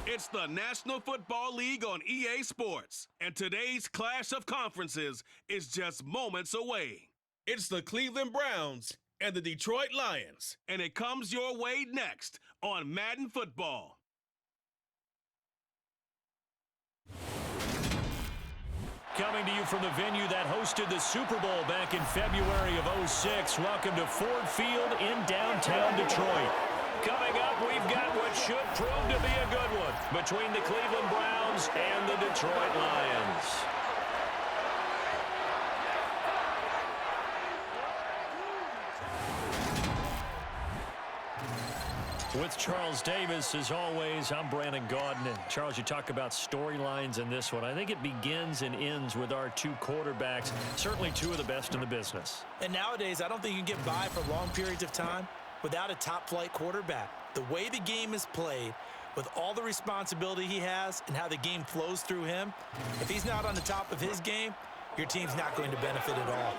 It's the National Football League on EA Sports, and today's clash of conferences is just moments away. It's the Cleveland Browns and the Detroit Lions, and it comes your way next on Madden Football. Coming to you from the venue that hosted the Super Bowl back in February of '06. Welcome to Ford Field in downtown Detroit. Coming up, we've got what should prove to be a good one between the Cleveland Browns and the Detroit Lions. With Charles Davis, as always, I'm Brandon Gaudin. And Charles, you talk about storylines in this one. I think it begins and ends with our two quarterbacks, certainly two of the best in the business. And nowadays, I don't think you can get by for long periods of time without a top-flight quarterback. The way the game is played, with all the responsibility he has and how the game flows through him, if he's not on the top of his game, your team's not going to benefit at all.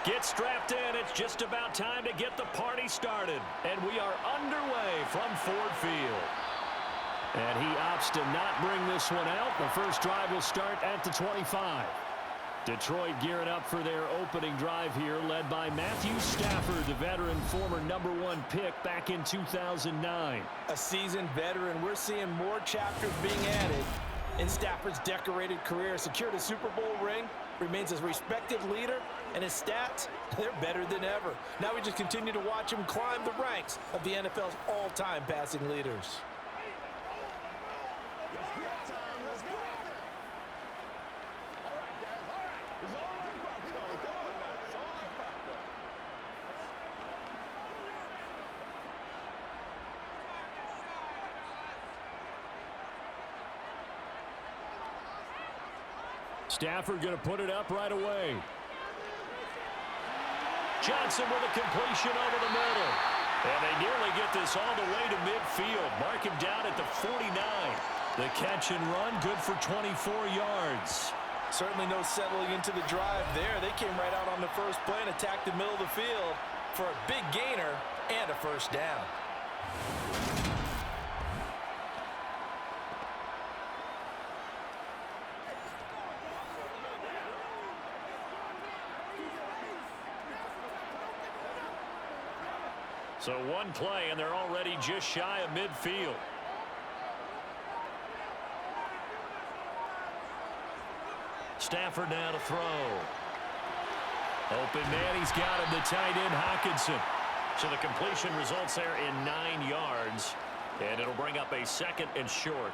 Get strapped in. It's just about time to get the party started. And we are underway from Ford Field. And he opts to not bring this one out. The first drive will start at the 25. Detroit gearing up for their opening drive here, led by Matthew Stafford, the veteran, former #1 pick back in 2009. A seasoned veteran. We're seeing more chapters being added in Stafford's decorated career. Secured a Super Bowl ring, remains a respected leader, and his stats, they're better than ever. Now we just continue to watch him climb the ranks of the NFL's all-time passing leaders. Stafford going to put it up right away. Johnson with a completion over the middle. And they nearly get this all the way to midfield. Mark him down at the 49. The catch and run, good for 24 yards. Certainly no settling into the drive there. They came right out on the first play and attacked the middle of the field for a big gainer and a first down. So one play, and they're already just shy of midfield. Stafford now to throw. Open man, he's got him, the tight end, Hockenson. So the completion results there in 9 yards, and it'll bring up a second and short.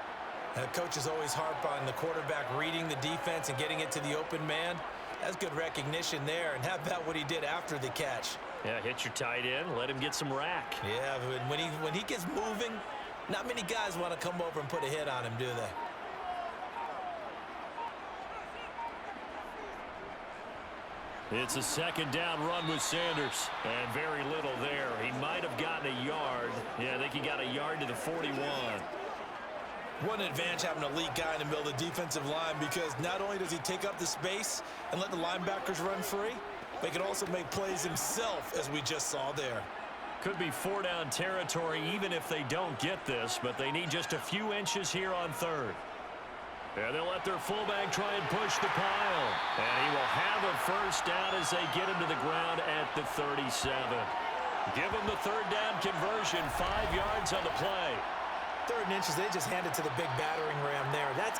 Coaches always harp on the quarterback reading the defense and getting it to the open man. That's good recognition there, and how about what he did after the catch? Yeah, hit your tight end, let him get some rack. Yeah, but when he gets moving, not many guys want to come over and put a hit on him, do they? It's a second down run with Sanders, and very little there. He might have gotten a yard. Yeah, I think he got a yard to the 41. What an advantage having an elite guy in the middle of the defensive line, because not only does he take up the space and let the linebackers run free, but he can also make plays himself, as we just saw there. Could be 4-down territory even if they don't get this, but they need just a few inches here on third. And they'll let their fullback try and push the pile. And he will have a first down as they get him to the ground at the 37. Give him the third down conversion, 5 yards on the play. 3rd and inches, they just hand it to the big battering ram there. That's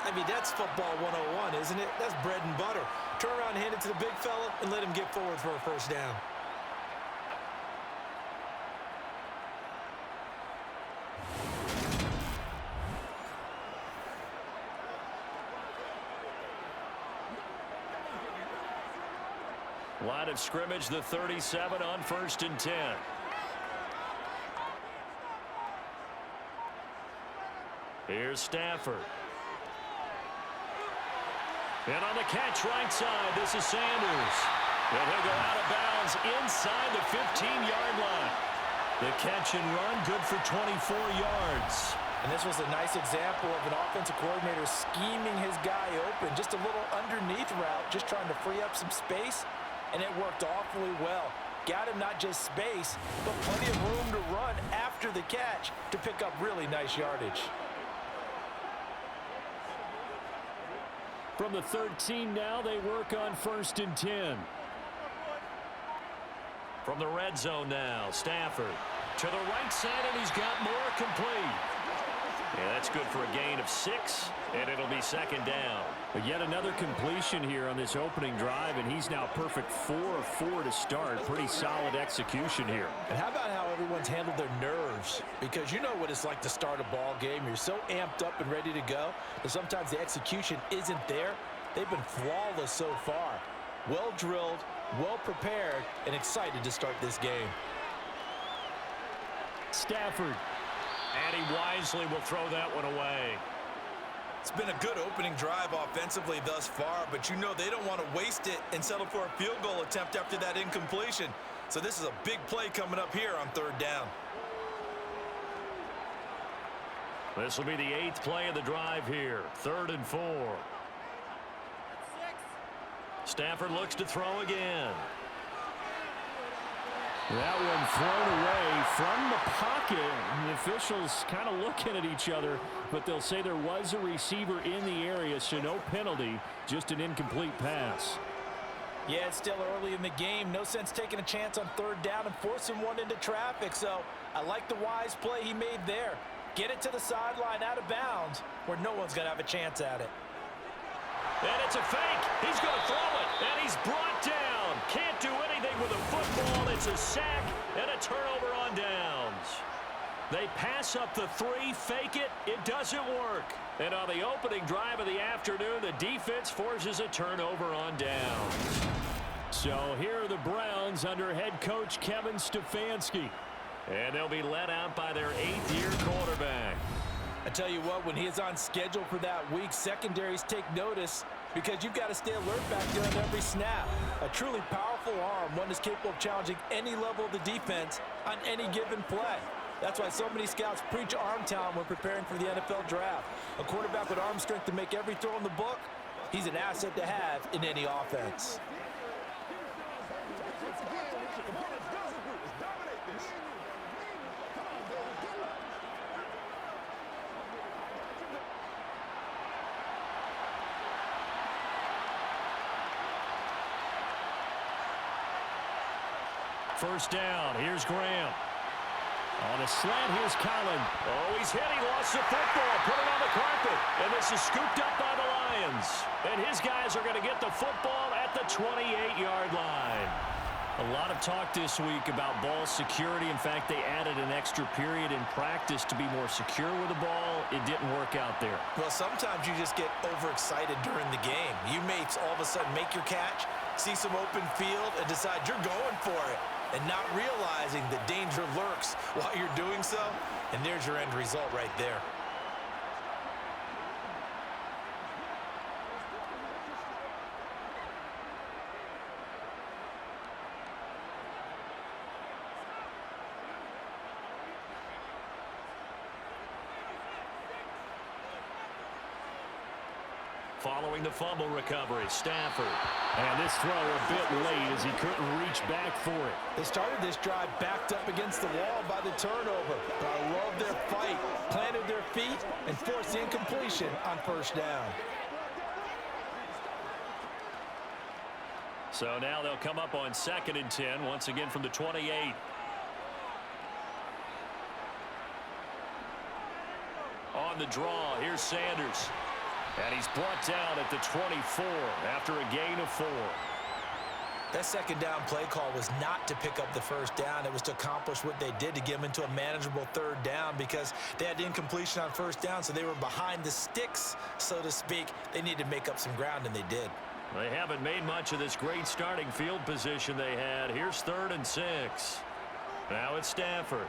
football 101, isn't it? That's bread and butter. Turn around, hand it to the big fella, and let him get forward for a first down. Line of scrimmage, the 37 on 1st and 10. Here's Stafford. And on the catch right side, this is Sanders. And he'll go out of bounds inside the 15-yard line. The catch and run, good for 24 yards. And this was a nice example of an offensive coordinator scheming his guy open. Just a little underneath route, just trying to free up some space. And it worked awfully well. Got him not just space, but plenty of room to run after the catch to pick up really nice yardage. From the 13 now, they work on 1st and 10. From the red zone now, Stafford to the right side, and he's got more complete. Yeah, that's good for a gain of 6, and it'll be 2nd down. But yet another completion here on this opening drive, and he's now perfect 4 of 4 to start. Pretty solid execution here. And how about how everyone's handled their nerves? Because you know what it's like to start a ball game. You're so amped up and ready to go, but sometimes the execution isn't there. They've been flawless so far. Well drilled, well prepared, and excited to start this game. Stafford. And he wisely will throw that one away. It's been a good opening drive offensively thus far, but you know they don't want to waste it and settle for a field goal attempt after that incompletion. So this is a big play coming up here on 3rd down. This will be the 8th play of the drive here. 3rd and 4. Stafford looks to throw again. That one thrown away from the pocket. And the officials kind of looking at each other, but they'll say there was a receiver in the area, so no penalty, just an incomplete pass. Yeah, it's still early in the game. No sense taking a chance on 3rd down and forcing one into traffic. So I like the wise play he made there. Get it to the sideline out of bounds where no one's going to have a chance at it. And it's a fake. He's going to throw it, and he's brought down. Can't do anything with a football. It's a sack and a turnover on downs. They pass up the 3, fake it. It doesn't work. And on the opening drive of the afternoon, the defense forces a turnover on downs. So here are the Browns under head coach Kevin Stefanski. And they'll be led out by their 8th-year quarterback. I tell you what, when he is on schedule for that week, secondaries take notice because you've got to stay alert back there on every snap. A truly powerful arm, one that's capable of challenging any level of the defense on any given play. That's why so many scouts preach arm talent when preparing for the NFL draft. A quarterback with arm strength to make every throw in the book, he's an asset to have in any offense. First down, here's Graham. On a slant, here's Collins. Oh, he's hit. He lost the football. Put it on the carpet. And this is scooped up by the Lions. And his guys are going to get the football at the 28-yard line. A lot of talk this week about ball security. In fact, they added an extra period in practice to be more secure with the ball. It didn't work out there. Well, sometimes you just get overexcited during the game. You may all of a sudden make your catch, see some open field, and decide you're going for it, and not realizing the danger lurks while you're doing so. And there's your end result right there. Following the fumble recovery, Stafford. And this throw a bit late as he couldn't reach back for it. They started this drive backed up against the wall by the turnover. But I love their fight, planted their feet, and forced the incompletion on first down. So now they'll come up on 2nd and 10, once again from the 28. on the draw. Here's Sanders. And he's brought down at the 24 after a gain of 4. That second down play call was not to pick up the first down. It was to accomplish what they did, to get them into a manageable third down, because they had incompletion on first down, so they were behind the sticks, so to speak. They needed to make up some ground, and they did. They haven't made much of this great starting field position they had. Here's 3rd and 6. Now it's Stafford.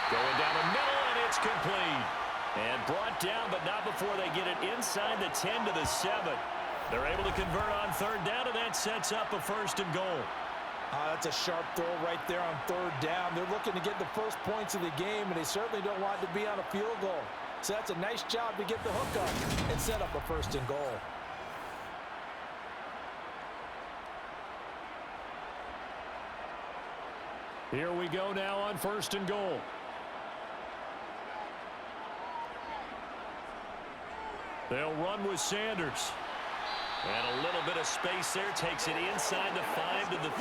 Going down the middle, and it's complete. And brought down, but not before they get it inside the 10 to the 7. They're able to convert on 3rd down, and that sets up a 1st and goal. That's a sharp throw right there on 3rd down. They're looking to get the first points of the game, and they certainly don't want to be on a field goal. So that's a nice job to get the hook up and set up a 1st and goal. Here we go now on 1st and goal. They'll run with Sanders. And a little bit of space there. Takes it inside the 5 to the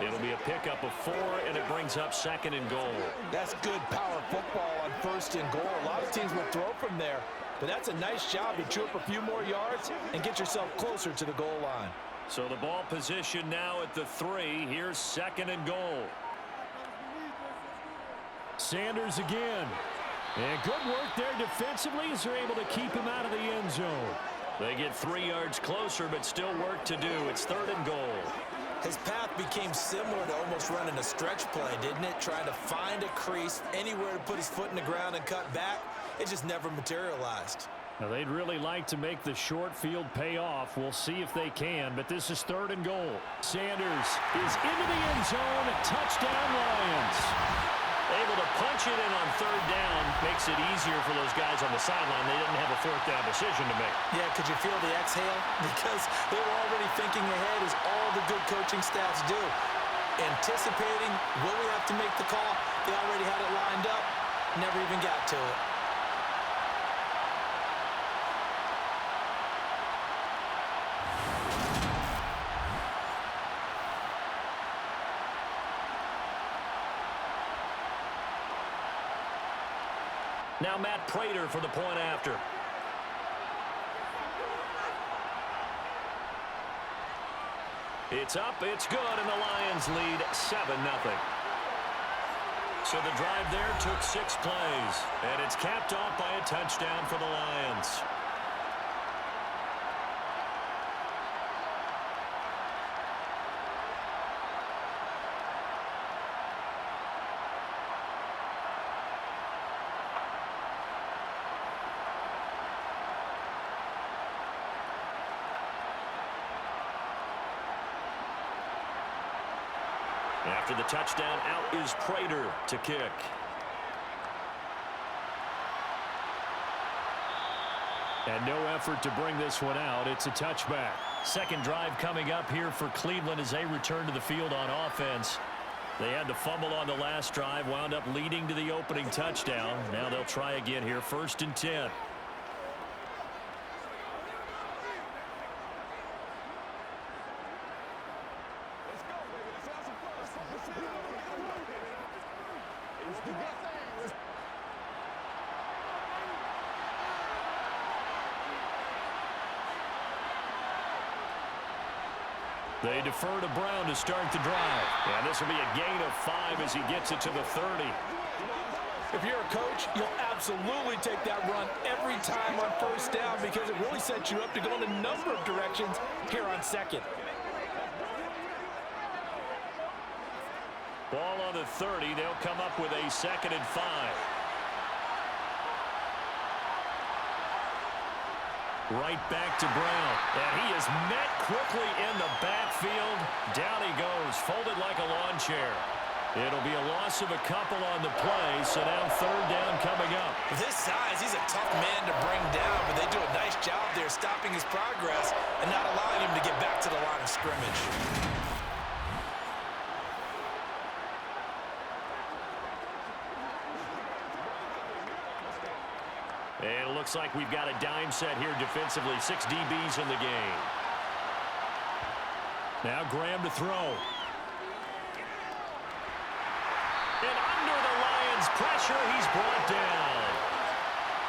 3. It'll be a pickup of 4, and it brings up 2nd and goal. That's good power football on 1st and goal. A lot of teams will throw from there, but that's a nice job to chew up a few more yards and get yourself closer to the goal line. So the ball position now at the 3. Here's 2nd and goal. Sanders again. And good work there defensively as they're able to keep him out of the end zone. They get 3 yards closer, but still work to do. It's 3rd and goal. His path became similar to almost running a stretch play, didn't it? Trying to find a crease, anywhere to put his foot in the ground and cut back. It just never materialized. Now, they'd really like to make the short field pay off. We'll see if they can, but this is 3rd and goal. Sanders is into the end zone. Touchdown, Lions. Able to punch it in on 3rd down. Makes it easier for those guys on the sideline. They didn't have a 4th down decision to make. Yeah, could you feel the exhale? Because they were already thinking ahead, as all the good coaching staffs do. Anticipating, will we have to make the call? They already had it lined up. Never even got to it. Now Matt Prater for the point after. It's up, it's good, and the Lions lead 7-0. So the drive there took 6 plays, and it's capped off by a touchdown for the Lions. After the touchdown, out is Prater to kick. And no effort to bring this one out. It's a touchback. Second drive coming up here for Cleveland as they return to the field on offense. They had the fumble on the last drive, wound up leading to the opening touchdown. Now they'll try again here, 1st and 10. They defer to Brown to start the drive. And this will be a gain of 5 as he gets it to the 30. If you're a coach, you'll absolutely take that run every time on 1st down, because it really sets you up to go in a number of directions here on 2nd. Ball on the 30. They'll come up with a 2nd and 5. Right back to Brown. And he is met quickly in the backfield. Down he goes, folded like a lawn chair. It'll be a loss of a couple on the play, so now 3rd down coming up. With his size, he's a tough man to bring down, but they do a nice job there stopping his progress and not allowing him to get back to the line of scrimmage. And it looks like we've got a dime set here defensively. 6 DBs in the game. Now Graham to throw. And under the Lions' Pressure, he's brought down.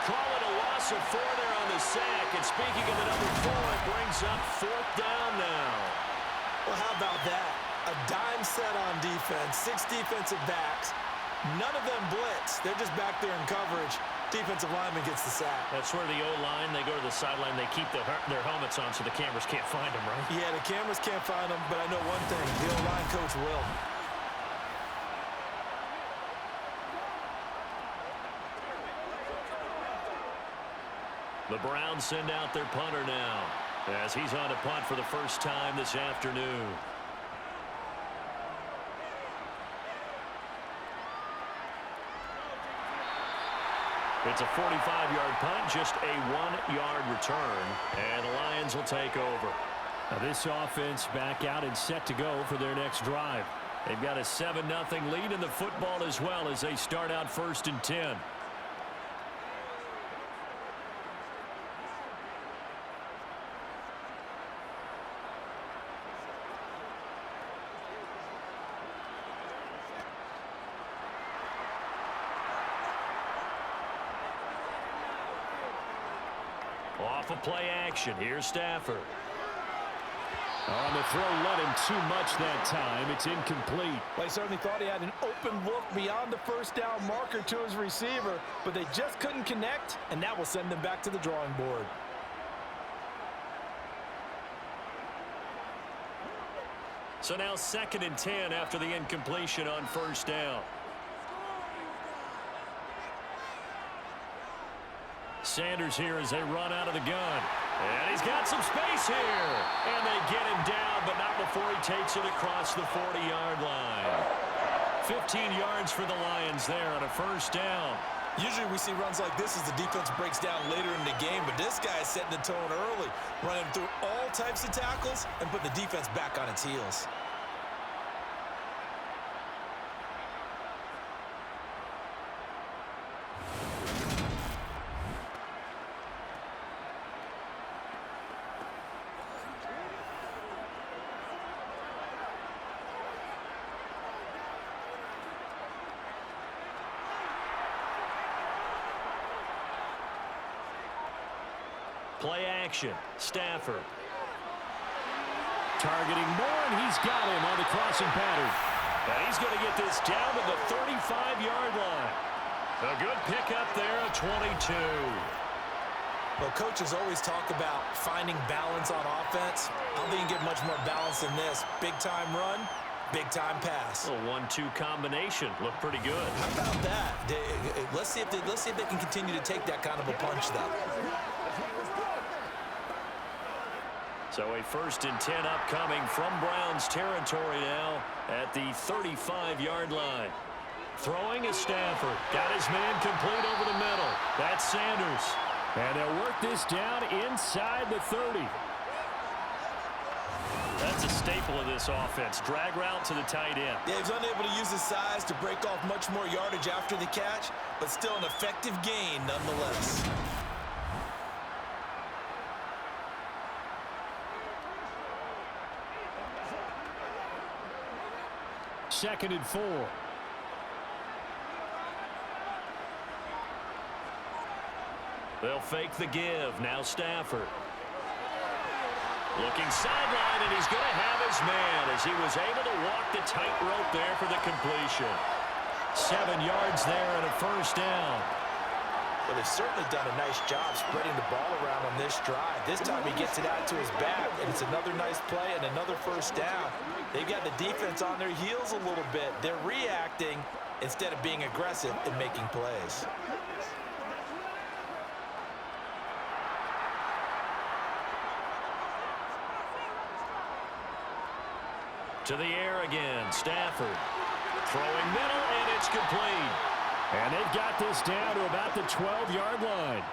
Call it a loss of 4 there on the sack. And speaking of the number 4, it brings up 4th down now. Well, how about that? A dime set on defense, 6 defensive backs. None of them blitz. They're just back there in coverage. Defensive lineman gets the sack. That's where the O-line, they go to the sideline, they keep their helmets on so the cameras can't find them, right? Yeah, the cameras can't find them, but I know one thing. The O-line coach will. The Browns send out their punter now as he's on to punt for the first time this afternoon. It's a 45-yard punt, just a 1-yard return, and the Lions will take over. Now this offense back out and set to go for their next drive. They've got a 7-0 lead in the football as well as they start out 1st and 10. Off of play action. Here's Stafford. On the throw, let him too much that time. It's incomplete. Well, he certainly thought he had an open look beyond the first down marker to his receiver, but they just couldn't connect, and that will send them back to the drawing board. So now 2nd and 10 after the incompletion on 1st down. Sanders here as they run out of the gun. And he's got some space here. And they get him down, but not before he takes it across the 40-yard line. 15 yards for the Lions there on a 1st down. Usually we see runs like this as the defense breaks down later in the game, but this guy is setting the tone early, running through all types of tackles and putting the defense back on its heels. Play action. Stafford. Targeting more, and he's got him on the crossing pattern. And he's going to get this down to the 35-yard line. A good pickup there at 22. Well, coaches always talk about finding balance on offense. I don't think you can get much more balance than this. Big-time run, big-time pass. A 1-2 combination. Looked pretty good. How about that? Let's see if they can continue to take that kind of a punch, though. So a 1st and 10 upcoming from Browns territory now at the 35-yard line. Throwing is Stafford. Got his man complete over the middle. That's Sanders. And they'll work this down inside the 30. That's a staple of this offense. Drag route to the tight end. Yeah, he's unable to use his size to break off much more yardage after the catch, but still an effective gain nonetheless. 2nd and 4. They'll fake the give. Now Stafford. Looking sideline, and he's going to have his man as he was able to walk the tightrope there for the completion. 7 yards there and a 1st down. Well, they've certainly done a nice job spreading the ball around on this drive. This time he gets it out to his back, and it's another nice play and another 1st down. They've got the defense on their heels a little bit. They're reacting instead of being aggressive in making plays. To the air again. Stafford. Throwing middle, and it's complete. And they've got this down to about the 12-yard line.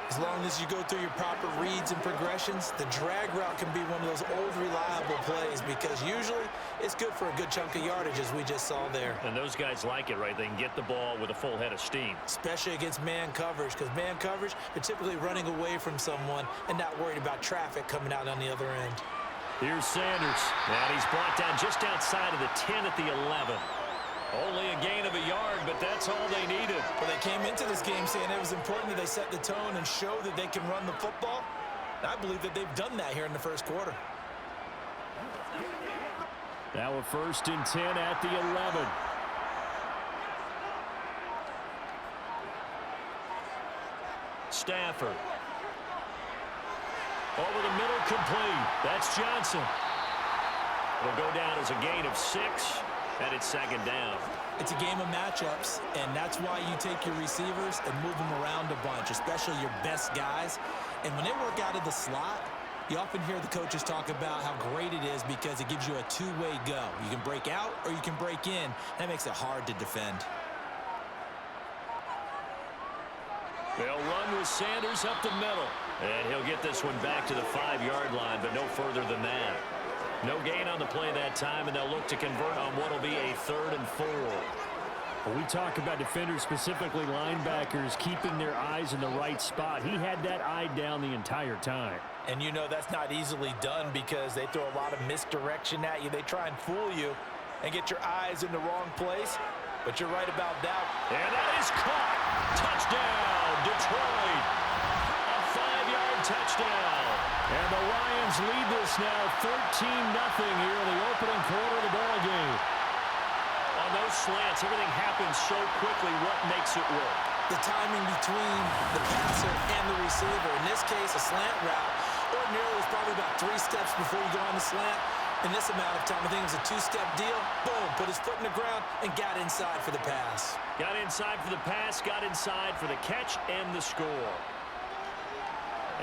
As long as you go through your proper reads and progressions, the drag route can be one of those old reliable plays because usually it's good for a good chunk of yardage, as we just saw there. And those guys like it, right? They can get the ball with a full head of steam. Especially against man coverage, because man coverage, they're typically running away from someone and not worried about traffic coming out on the other end. Here's Sanders. And he's brought down just outside of the 10 at the 11. Only a gain of a yard, but that's all they needed. Well, they came into this game saying it was important that they set the tone and show that they can run the football. And I believe that they've done that here in the first quarter. Now a 1st and 10 at the 11. Stafford. Over the middle, complete. That's Johnson. It'll go down as a gain of 6, and it's 2nd down. It's a game of matchups, and that's why you take your receivers and move them around a bunch, especially your best guys. And when they work out of the slot, you often hear the coaches talk about how great it is because it gives you a two-way go. You can break out or you can break in. That makes it hard to defend. They'll run with Sanders up the middle. And he'll get this one back to the 5-yard line, but no further than that. No gain on the play that time, and they'll look to convert on what will be a 3rd and 4. When we talk about defenders, specifically linebackers, keeping their eyes in the right spot, he had that eye down the entire time. And you know that's not easily done because they throw a lot of misdirection at you. They try and fool you and get your eyes in the wrong place. But you're right about that. And that is caught. Touchdown, Detroit. A 5-yard touchdown. And the Lions lead this now 13-0 here in the opening quarter of the ball game. On those slants, everything happens so quickly. What makes it work? The timing between the passer and the receiver. In this case, a slant route. Ordinarily, it's probably about 3 steps before you go on the slant. In this amount of time, I think it was a 2-step deal. Boom, put his foot in the ground and got inside for the pass. Got inside for the pass, got inside for the catch and the score.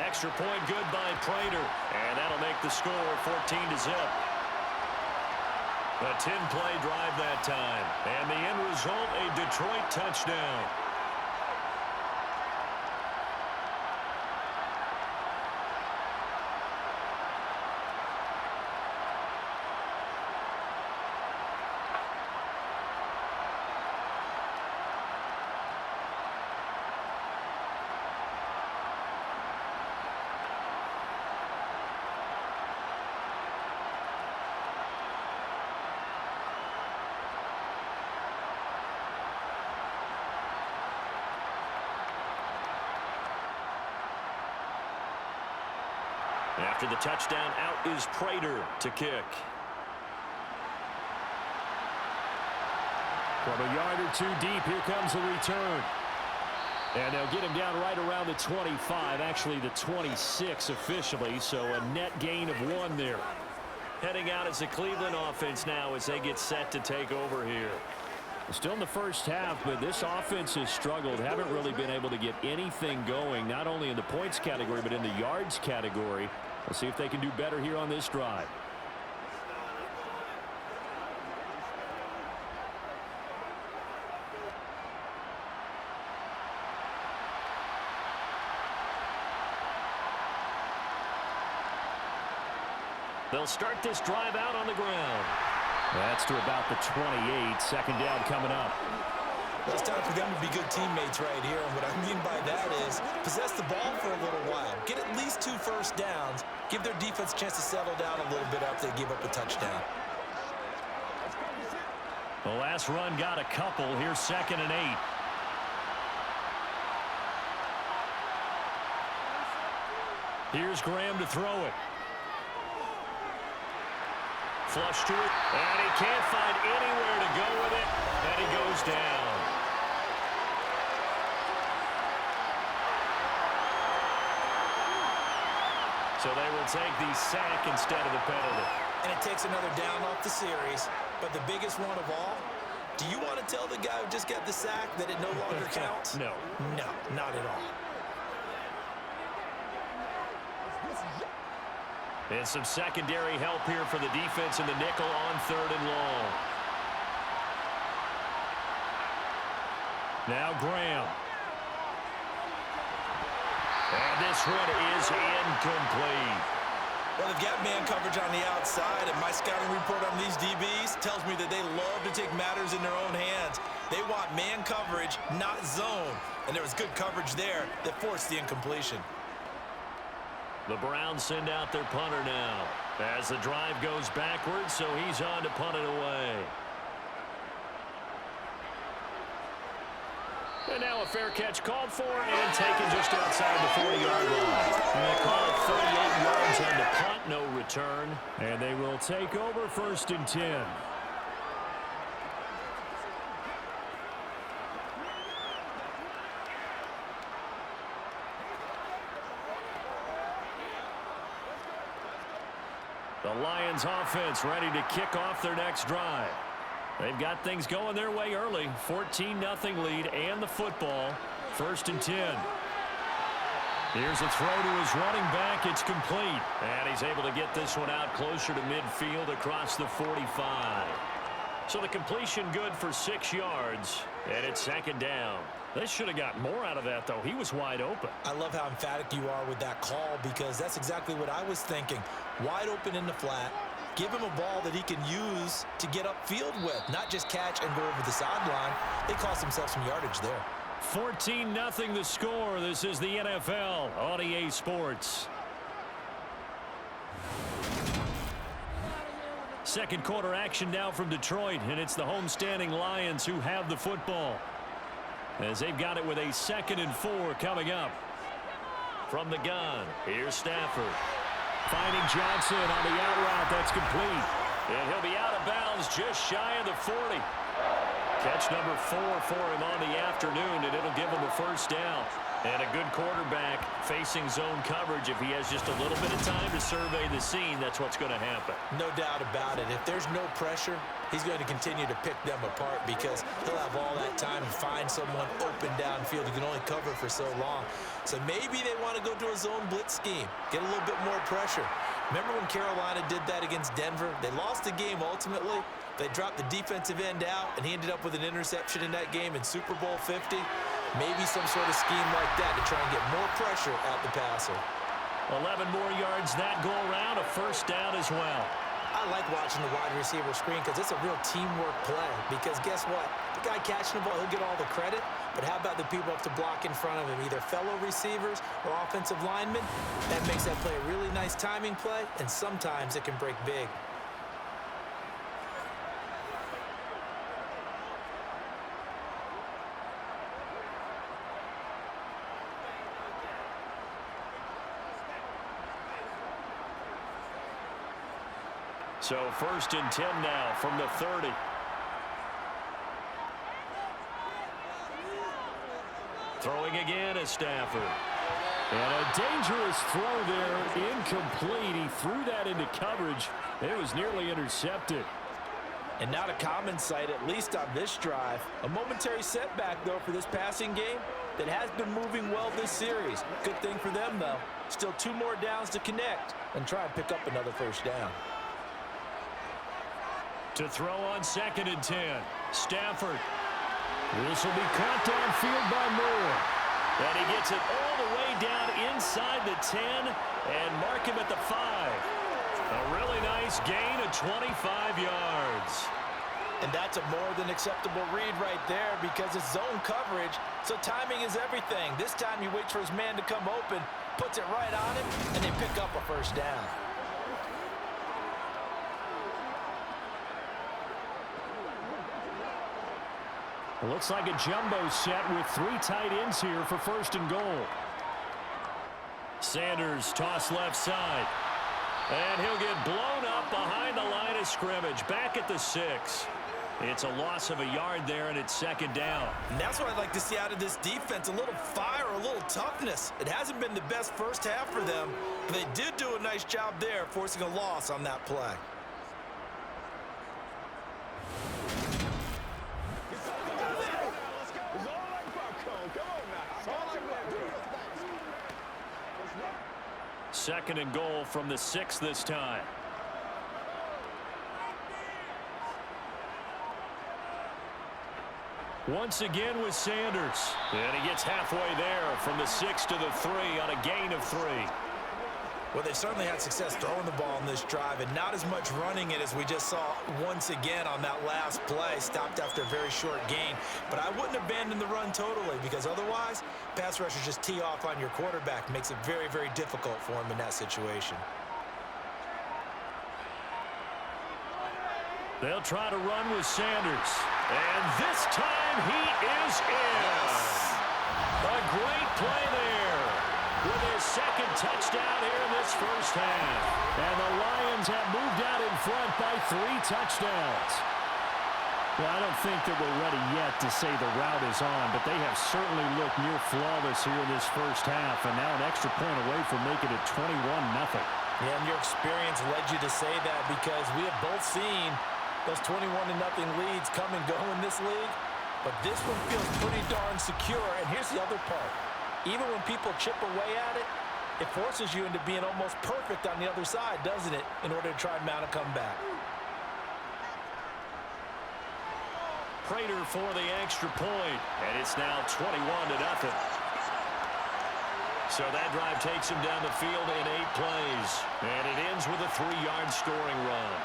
Extra point good by Prater. And that'll make the score 14-0. A 10-play drive that time. And the end result, a Detroit touchdown. After the touchdown, out is Prater to kick. From a yard or 2 deep, here comes the return. And they'll get him down right around the 25, actually the 26 officially, so a net gain of 1 there. Heading out as the Cleveland offense now as they get set to take over here. Still in the first half, but this offense has struggled. Haven't really been able to get anything going, not only in the points category, but in the yards category. We'll see if they can do better here on this drive. They'll start this drive out on the ground. That's to about the 28. 2nd down coming up. Well, it's time for them to be good teammates right here. And what I mean by that is possess the ball for a little while. Get at least 2 first downs. Give their defense a chance to settle down a little bit after they give up a touchdown. The last run got a couple. Here's 2nd and 8. Here's Graham to throw it. Flush to it, and he can't find anywhere to go with it, and he goes down. So they will take the sack instead of the penalty. And it takes another down off the series. But the biggest one of all, do you want to tell the guy who just got the sack that it no longer counts? No. No, not at all. And some secondary help here for the defense in the nickel on 3rd and long. Now Graham. And this one is incomplete. Well, they've got man coverage on the outside, and my scouting report on these DBs tells me that they love to take matters in their own hands. They want man coverage, not zone. And there was good coverage there that forced the incompletion. The Browns send out their punter now as the drive goes backwards, so he's on to punt it away. And now a fair catch called for and taken just outside the 40-yard line. And they call it 38 yards on the punt, no return. And they will take over 1st and 10. The Lions offense ready to kick off their next drive. They've got things going their way early. 14-0 lead and the football. 1st and 10. Here's a throw to his running back. It's complete. And he's able to get this one out closer to midfield across the 45. So the completion good for 6 yards. And it's 2nd down. They should have got more out of that, though. He was wide open. I love how emphatic you are with that call because that's exactly what I was thinking. Wide open in the flat. Give him a ball that he can use to get upfield with, not just catch and go over the sideline. They cost themselves some yardage there. 14-0 the score. This is the NFL on EA Sports. Second quarter action now from Detroit, and it's the homestanding Lions who have the football. As they've got it with a 2nd and 4 coming up. From the gun, here's Stafford. Finding Johnson on the out route. That's complete. And he'll be out of bounds just shy of the 40. Catch number 4 for him on the afternoon, and it'll give him a 1st down. And a good quarterback facing zone coverage. If he has just a little bit of time to survey the scene, that's what's going to happen. No doubt about it. If there's no pressure, he's going to continue to pick them apart because he'll have all that time to find someone open downfield. You can only cover for so long. So maybe they want to go to a zone blitz scheme, get a little bit more pressure. Remember when Carolina did that against Denver? They lost the game ultimately. They dropped the defensive end out, and he ended up with an interception in that game in Super Bowl 50. Maybe some sort of scheme like that to try and get more pressure at the passer. 11 more yards that go around, a 1st down as well. I like watching the wide receiver screen because it's a real teamwork play. Because guess what? The guy catching the ball, he'll get all the credit. But how about the people up to block in front of him, either fellow receivers or offensive linemen? That makes that play a really nice timing play, and sometimes it can break big. So 1st and 10 now from the 30. Throwing again is Stafford. And a dangerous throw there, incomplete. He threw that into coverage. It was nearly intercepted. And not a common sight, at least on this drive. A momentary setback, though, for this passing game that has been moving well this series. Good thing for them, though. Still 2 more downs to connect and try and pick up another 1st down. To throw on 2nd and 10. Stafford. This will be caught downfield by Moore. And he gets it all the way down inside the 10 and mark him at the 5. A really nice gain of 25 yards. And that's a more than acceptable read right there because it's zone coverage, so timing is everything. This time he waits for his man to come open, puts it right on him, and they pick up a 1st down. Looks like a jumbo set with 3 tight ends here for 1st and goal. Sanders toss left side. And he'll get blown up behind the line of scrimmage. Back at the 6. It's a loss of a yard there, and it's 2nd down. And that's what I'd like to see out of this defense, a little fire, a little toughness. It hasn't been the best 1st half for them, but they did do a nice job there, forcing a loss on that play. Second and goal from the 6 this time. Once again with Sanders. And he gets halfway there from the 6 to the 3 on a gain of 3. Well, they've certainly had success throwing the ball in this drive and not as much running it as we just saw once again on that last play. Stopped after a very short gain. But I wouldn't abandon the run totally because otherwise, pass rushers just tee off on your quarterback. Makes it very, very difficult for him in that situation. They'll try to run with Sanders. And this time he is in. A great play there with his second touchdown here in this first half. And the Lions have moved out in front by 3 touchdowns. Well, I don't think that we're ready yet to say the route is on, but they have certainly looked near flawless here in this first half, and now an extra point away from making it 21-0. Yeah, and your experience led you to say that because we have both seen those 21-0 leads come and go in this league. But this one feels pretty darn secure, and here's the other part. Even when people chip away at it, it forces you into being almost perfect on the other side, doesn't it, in order to try and mount a comeback. Prater for the extra point, and it's now 21-0. So that drive takes him down the field in 8 plays, and it ends with a 3-yard scoring run.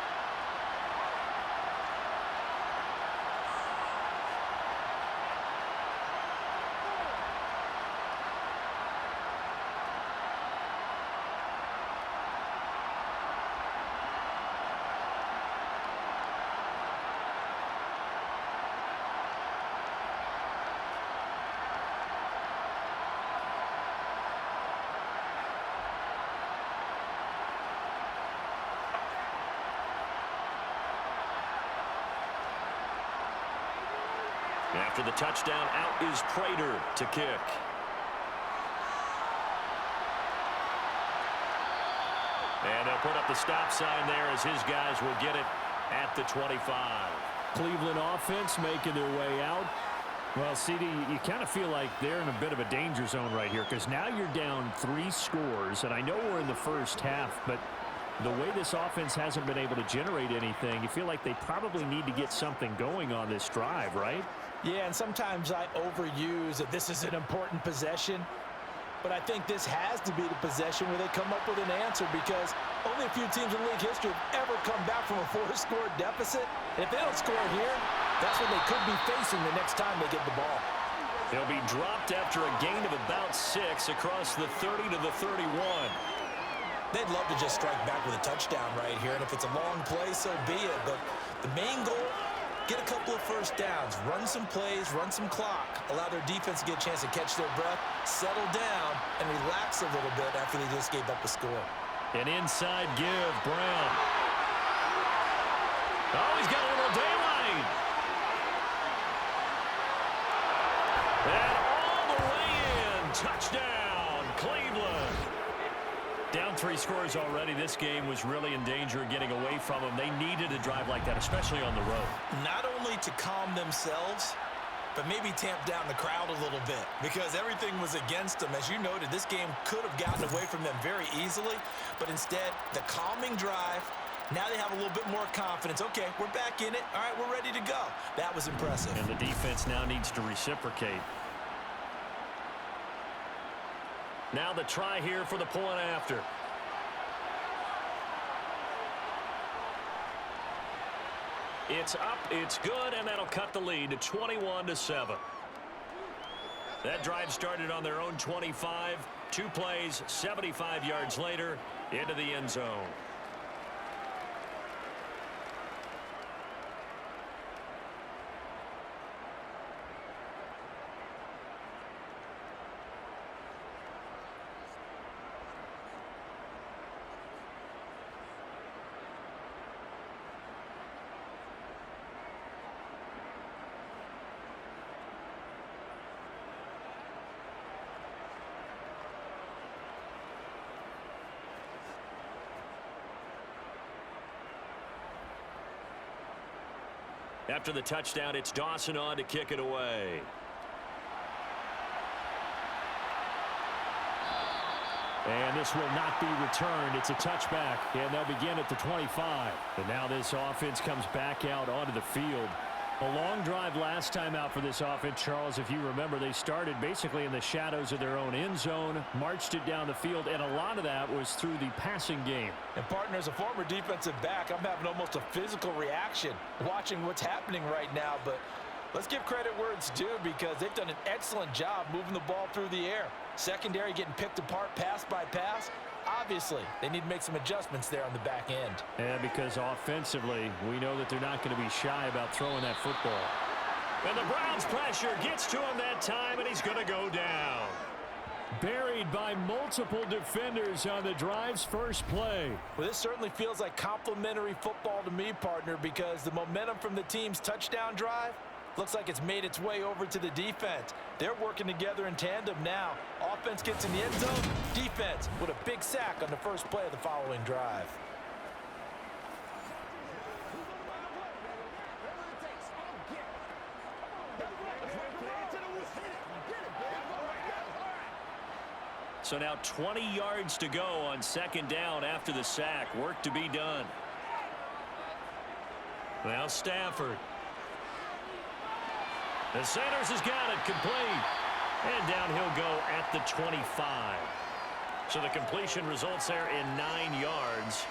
After the touchdown, out is Prater to kick. And they'll put up the stop sign there as his guys will get it at the 25. Cleveland offense making their way out. Well, CD, you kind of feel like they're in a bit of a danger zone right here because now you're down 3 scores, and I know we're in the first half, but the way this offense hasn't been able to generate anything, you feel like they probably need to get something going on this drive, right? Yeah, and sometimes I overuse that this is an important possession, but I think this has to be the possession where they come up with an answer because only a few teams in league history have ever come back from a 4-score deficit. And if they don't score here, that's what they could be facing the next time they get the ball. They'll be dropped after a gain of about 6 across the 30 to the 31. They'd love to just strike back with a touchdown right here, and if it's a long play, so be it. But the main goal, get a couple of first downs, run some plays, run some clock, allow their defense to get a chance to catch their breath, settle down, and relax a little bit after they just gave up a score. An inside give, Brown. Oh, he's got a little daylight. And all the way in. Touchdown, Cleveland. Down 3 scores already. This game was really in danger of getting away from them. They needed a drive like that, especially on the road. Not only to calm themselves, but maybe tamp down the crowd a little bit because everything was against them. As you noted, this game could have gotten away from them very easily, but instead, the calming drive, now they have a little bit more confidence. Okay, we're back in it. All right, we're ready to go. That was impressive. And the defense now needs to reciprocate. Now the try here for the point after. It's up, it's good, and that'll cut the lead to 21-7. That drive started on their own 25. 2 plays, 75 yards later, into the end zone. After the touchdown, it's Dawson on to kick it away. And this will not be returned. It's a touchback, and they'll begin at the 25. And now this offense comes back out onto the field. A long drive last time out for this offense, Charles. If you remember, they started basically in the shadows of their own end zone, marched it down the field, and a lot of that was through the passing game. And partner, as a former defensive back, I'm having almost a physical reaction watching what's happening right now. But let's give credit where it's due because they've done an excellent job moving the ball through the air. Secondary getting picked apart pass by pass. Obviously, they need to make some adjustments there on the back end. Yeah, because offensively, we know that they're not going to be shy about throwing that football. And the Browns' pressure gets to him that time, and he's going to go down. Buried by multiple defenders on the drive's first play. Well, this certainly feels like complimentary football to me, partner, because the momentum from the team's touchdown drive looks like it's made its way over to the defense. They're working together in tandem now. Offense gets in the end zone. Defense with a big sack on the first play of the following drive. So now 20 yards to go on second down after the sack. Work to be done. Now Stafford. And Sanders has got it complete. And down he'll go at the 25. So the completion results there in 9 yards.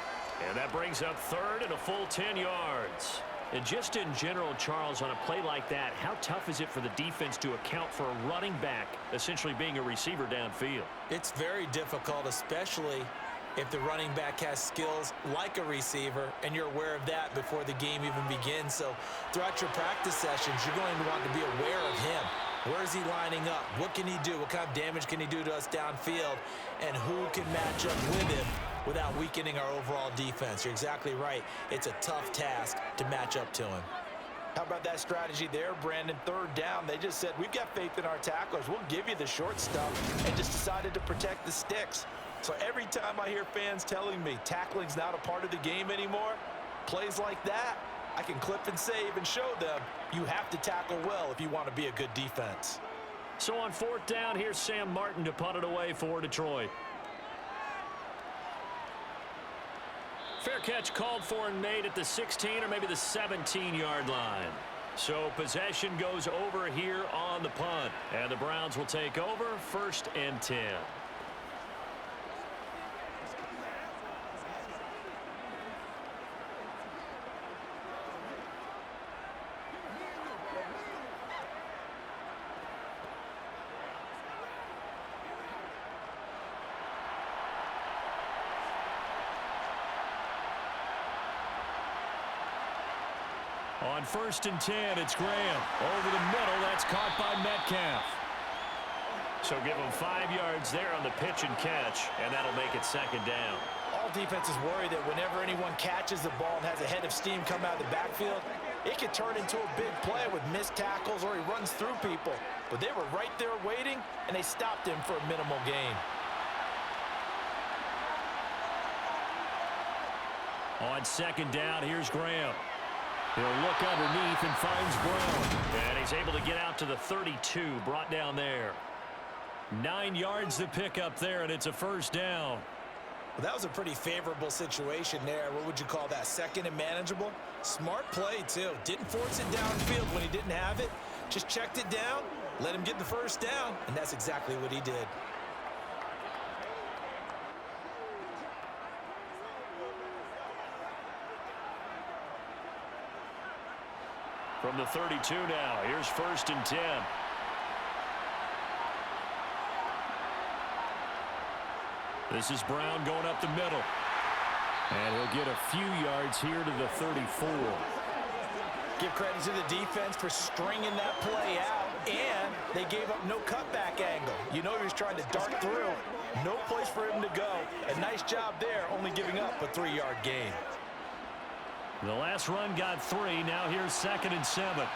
And that brings up third and a full 10 yards. And just in general, Charles, on a play like that, how tough is it for the defense to account for a running back essentially being a receiver downfield? It's very difficult, especially if the running back has skills like a receiver, and you're aware of that before the game even begins. So throughout your practice sessions, you're going to want to be aware of him. Where is he lining up? What can he do? What kind of damage can he do to us downfield? And who can match up with him without weakening our overall defense? You're exactly right. It's a tough task to match up to him. How about that strategy there, Brandon? Third down, they just said, we've got faith in our tacklers. We'll give you the short stuff, and just decided to protect the sticks. So every time I hear fans telling me tackling's not a part of the game anymore, plays like that, I can clip and save and show them you have to tackle well if you want to be a good defense. So on fourth down, here's Sam Martin to punt it away for Detroit. Fair catch called for and made at the 16 or maybe the 17-yard line. So possession goes over here on the punt. And the Browns will take over 1st and 10. On 1st and 10, it's Graham. Over the middle, that's caught by Metcalf. So give him 5 yards there on the pitch and catch, and that'll make it 2nd down. All defenses worry that whenever anyone catches the ball and has a head of steam come out of the backfield, it could turn into a big play with missed tackles or he runs through people. But they were right there waiting, and they stopped him for a minimal gain. On 2nd down, here's Graham. He'll look underneath and finds Brown. And he's able to get out to the 32, brought down there. 9 yards to pick up there, and it's a 1st down. Well, that was a pretty favorable situation there. What would you call that? 2nd and manageable? Smart play, too. Didn't force it downfield when he didn't have it. Just checked it down, let him get the 1st down, and that's exactly what he did. From the 32 now, here's 1st and 10. This is Brown going up the middle. And he'll get a few yards here to the 34. Give credit to the defense for stringing that play out, and they gave up no cutback angle. You know he was trying to dart through. No place for him to go. A nice job there, only giving up a 3-yard gain. The last run got 3. Now here's 2nd and 7.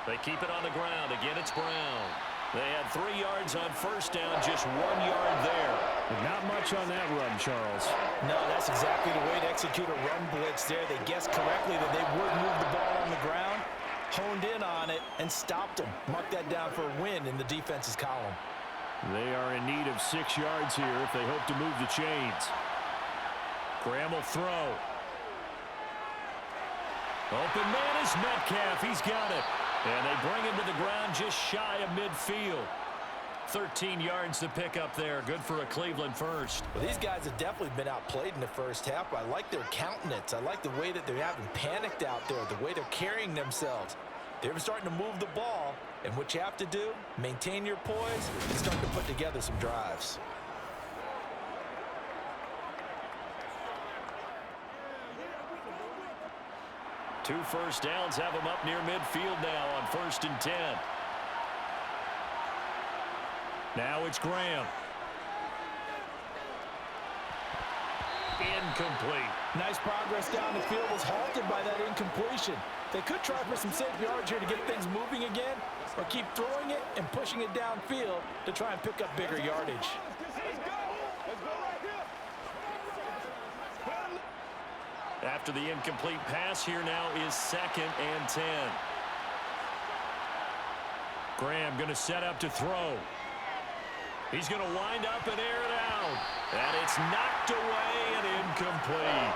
They keep it on the ground. Again, it's Brown. They had 3 yards on 1st down, just 1 yard there. But not much on that run, Charles. No, that's exactly the way to execute a run blitz there. They guessed correctly that they would move the ball on the ground, honed in on it, and stopped them. Mark that down for a win in the defense's column. They are in need of 6 yards here if they hope to move the chains. Graham will throw. Open man is Metcalf. He's got it. And they bring him to the ground just shy of midfield. 13 yards to pick up there. Good for a Cleveland first. Well, these guys have definitely been outplayed in the first half. I like their countenance. I like the way that they haven't panicked out there, the way they're carrying themselves. They're starting to move the ball. And what you have to do, maintain your poise and start to put together some drives. 2 first downs have them up near midfield now on 1st and 10. Now it's Graham. Incomplete. Nice progress down the field was halted by that incompletion. They could try for some safe yards here to get things moving again, or keep throwing it and pushing it downfield to try and pick up bigger yardage. After the incomplete pass, here now is 2nd and 10. Graham going to set up to throw. He's going to wind up and air it out. And it's knocked away and incomplete.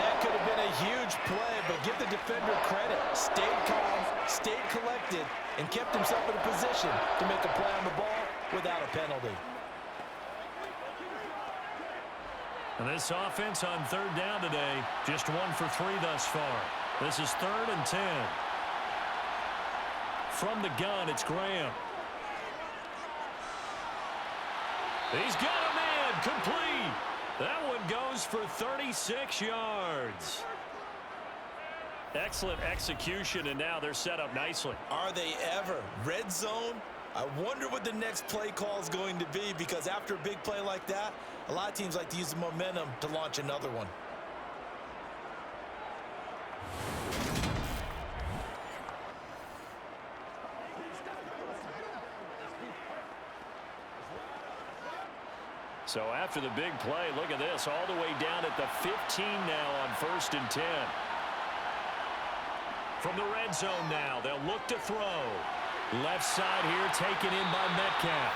That could have been a huge play, but give the defender credit. Stayed calm, stayed collected, and kept himself in a position to make a play on the ball without a penalty. And this offense on 3rd down today, just 1 for 3 thus far. This is 3rd and 10. From the gun, it's Graham. He's got a man, complete. That one goes for 36 yards. Excellent execution, and now they're set up nicely. Are they ever? Red zone? I wonder what the next play call is going to be, because after a big play like that, a lot of teams like to use the momentum to launch another one. So after the big play, look at this, all the way down at the 15 now on 1st and 10. From the red zone now, they'll look to throw. Left side here taken in by Metcalf.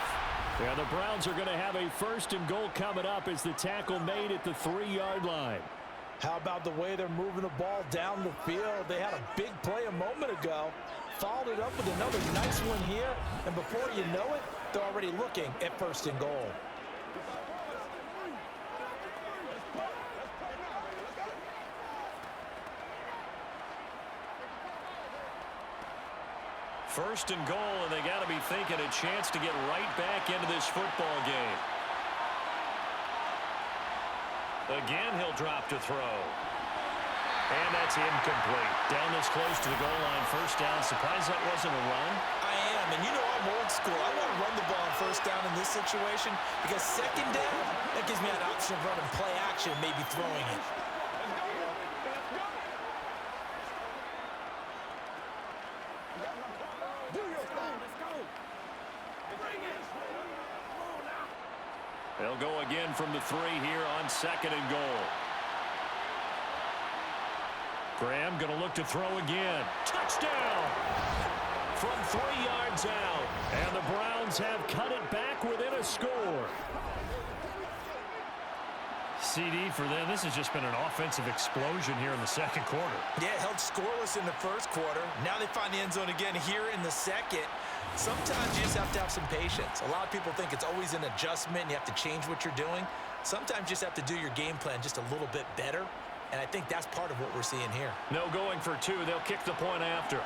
Yeah, the Browns are going to have a 1st and goal coming up as the tackle made at the 3-yard line. How about the way they're moving the ball down the field? They had a big play a moment ago, followed it up with another nice one here, and before you know it, they're already looking at 1st and goal. First and goal, and they got to be thinking a chance to get right back into this football game. Again, he'll drop to throw. And that's incomplete. Down this close to the goal line, 1st down. Surprised that wasn't a run? I am, and you know I'm old school. I want to run the ball on 1st down in this situation, because 2nd down, that gives me an option of running play action, maybe throwing it. They'll go again from the 3 here on 2nd and goal. Graham going to look to throw again. Touchdown! From 3 yards out. And the Browns have cut it back within a score. CD for them. This has just been an offensive explosion here in the 2nd quarter. Yeah, held scoreless in the 1st quarter. Now they find the end zone again here in the 2nd. Sometimes you just have to have some patience. A lot of people think it's always an adjustment. You have to change what you're doing. Sometimes you just have to do your game plan just a little bit better. And I think that's part of what we're seeing here. No going for 2. They'll kick the point after.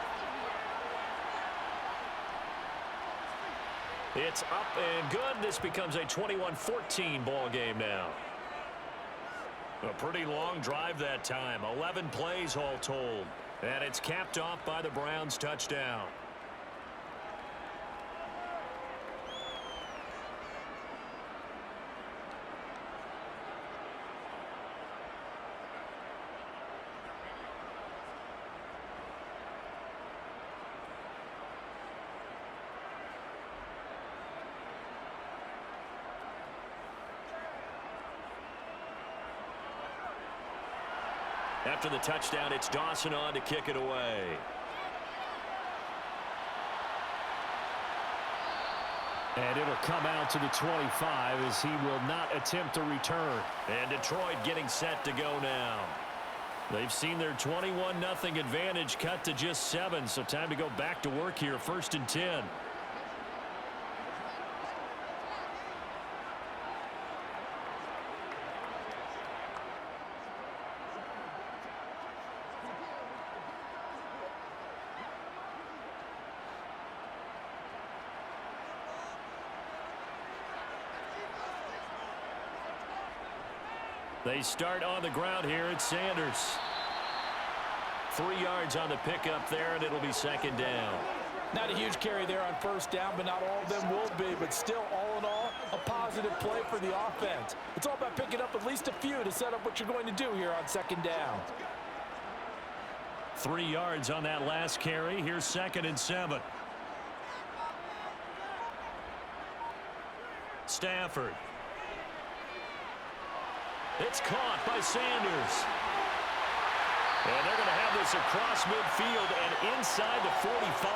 It's up and good. This becomes a 21-14 ball game now. A pretty long drive that time. 11 plays all told. And it's capped off by the Browns touchdown. After the touchdown, it's Dawson on to kick it away. And it'll come out to the 25 as he will not attempt to return. And Detroit getting set to go now. They've seen their 21-0 advantage cut to just 7, so time to go back to work here. 1st and 10. They start on the ground here. It's Sanders. 3 yards on the pickup there, and it'll be second down. Not a huge carry there on first down, but not all of them will be. But still, all in all, a positive play for the offense. It's all about picking up at least a few to set up what you're going to do here on second down. 3 yards on that last carry. Here's 2nd and 7. Stafford. It's caught by Sanders. And they're going to have this across midfield and inside the 45.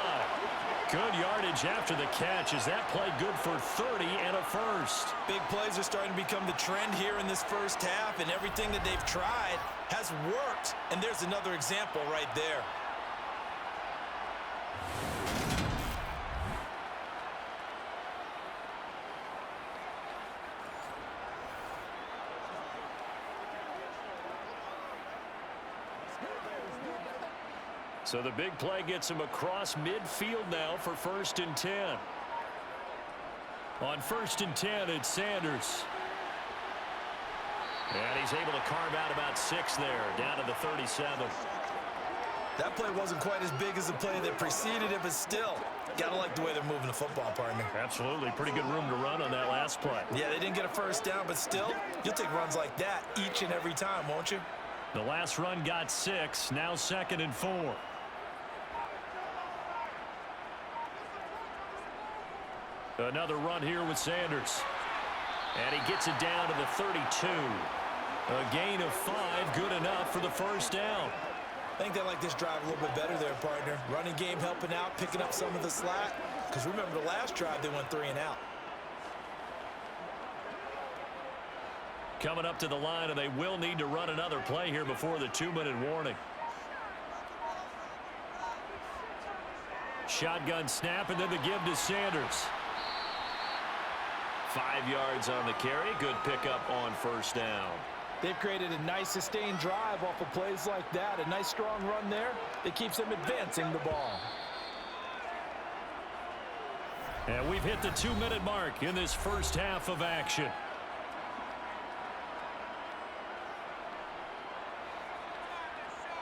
Good yardage after the catch. Is that play good for 30 and a first? Big plays are starting to become the trend here in this first half, and everything that they've tried has worked. And there's another example right there. So the big play gets him across midfield now for 1st and 10. On 1st and 10, it's Sanders. And he's able to carve out about 6 there, down to the 37. That play wasn't quite as big as the play that preceded it, but still, gotta like the way they're moving the football, partner. Absolutely. Pretty good room to run on that last play. Yeah, they didn't get a first down, but still, you'll take runs like that each and every time, won't you? The last run got 6, now 2nd and 4. Another run here with Sanders. And he gets it down to the 32. A gain of 5, good enough for the first down. I think they like this drive a little bit better there, partner. Running game helping out, picking up some of the slack. Because remember the last drive, they went 3 and out. Coming up to the line, and they will need to run another play here before the 2-minute warning. Shotgun snap, and then the give to Sanders. 5 yards on the carry. Good pickup on first down. They've created a nice sustained drive off of plays like that. A nice strong run there that keeps them advancing the ball. And we've hit the 2-minute mark in this first half of action.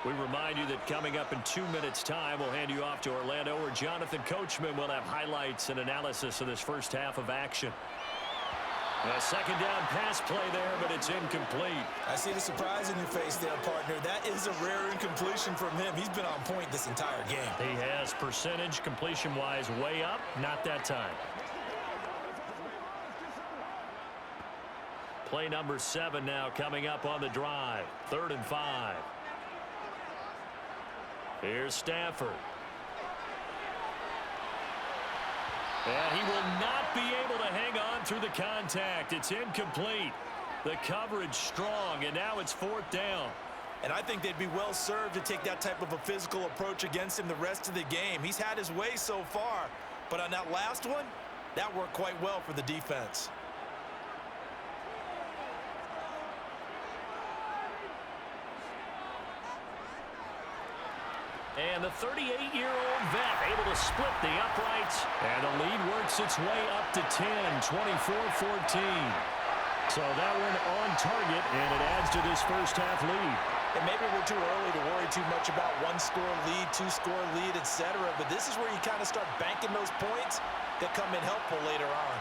We remind you that coming up in 2 minutes' time, we'll hand you off to Orlando, where Jonathan Coachman will have highlights and analysis of this first half of action. A second down pass play there, but it's incomplete. I see the surprise in your face there, partner. That is a rare incompletion from him. He's been on point this entire game. He has percentage completion-wise way up, not that time. Play number 7 now coming up on the drive. 3rd and 5. Here's Stafford. And he will not be able to hang on through the contact. It's incomplete. The coverage strong, and now it's 4th down. And I think they'd be well served to take that type of a physical approach against him the rest of the game. He's had his way so far, but on that last one, that worked quite well for the defense. And the 38-year-old vet able to split the uprights. And the lead works its way up to 10, 24-14. So that one on target, and it adds to this first half lead. And maybe we're too early to worry too much about 1-score lead, 2-score lead, etc. But this is where you kind of start banking those points that come in helpful later on.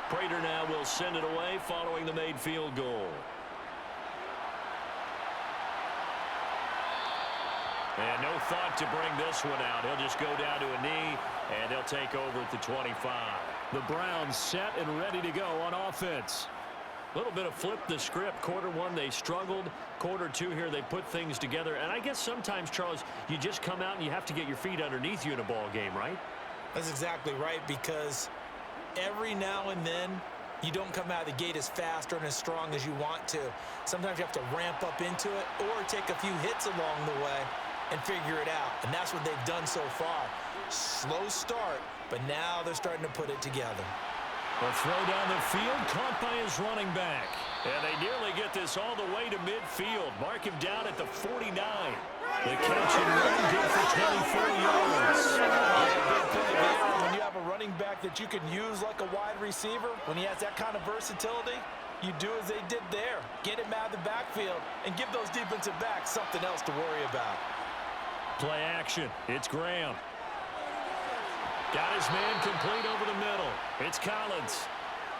Prater now will send it away following the made field goal. And no thought to bring this one out. He'll just go down to a knee, and they'll take over at the 25. The Browns set and ready to go on offense. A little bit of flip the script. Quarter 1, they struggled. Quarter 2 here, they put things together. And I guess sometimes, Charles, you just come out and you have to get your feet underneath you in a ball game, right? That's exactly right, because every now and then, you don't come out of the gate as fast or as strong as you want to. Sometimes you have to ramp up into it or take a few hits along the way and figure it out. And that's what they've done so far. Slow start, but now they're starting to put it together. A throw down the field, caught by his running back. And they nearly get this all the way to midfield. Mark him down at the 49. The catch and run good for 24 yards. Big play there. When you have a running back that you can use like a wide receiver, when he has that kind of versatility, you do as they did there. Get him out of the backfield and give those defensive backs something else to worry about. Play action. It's Graham. Got his man complete over the middle. It's Collins.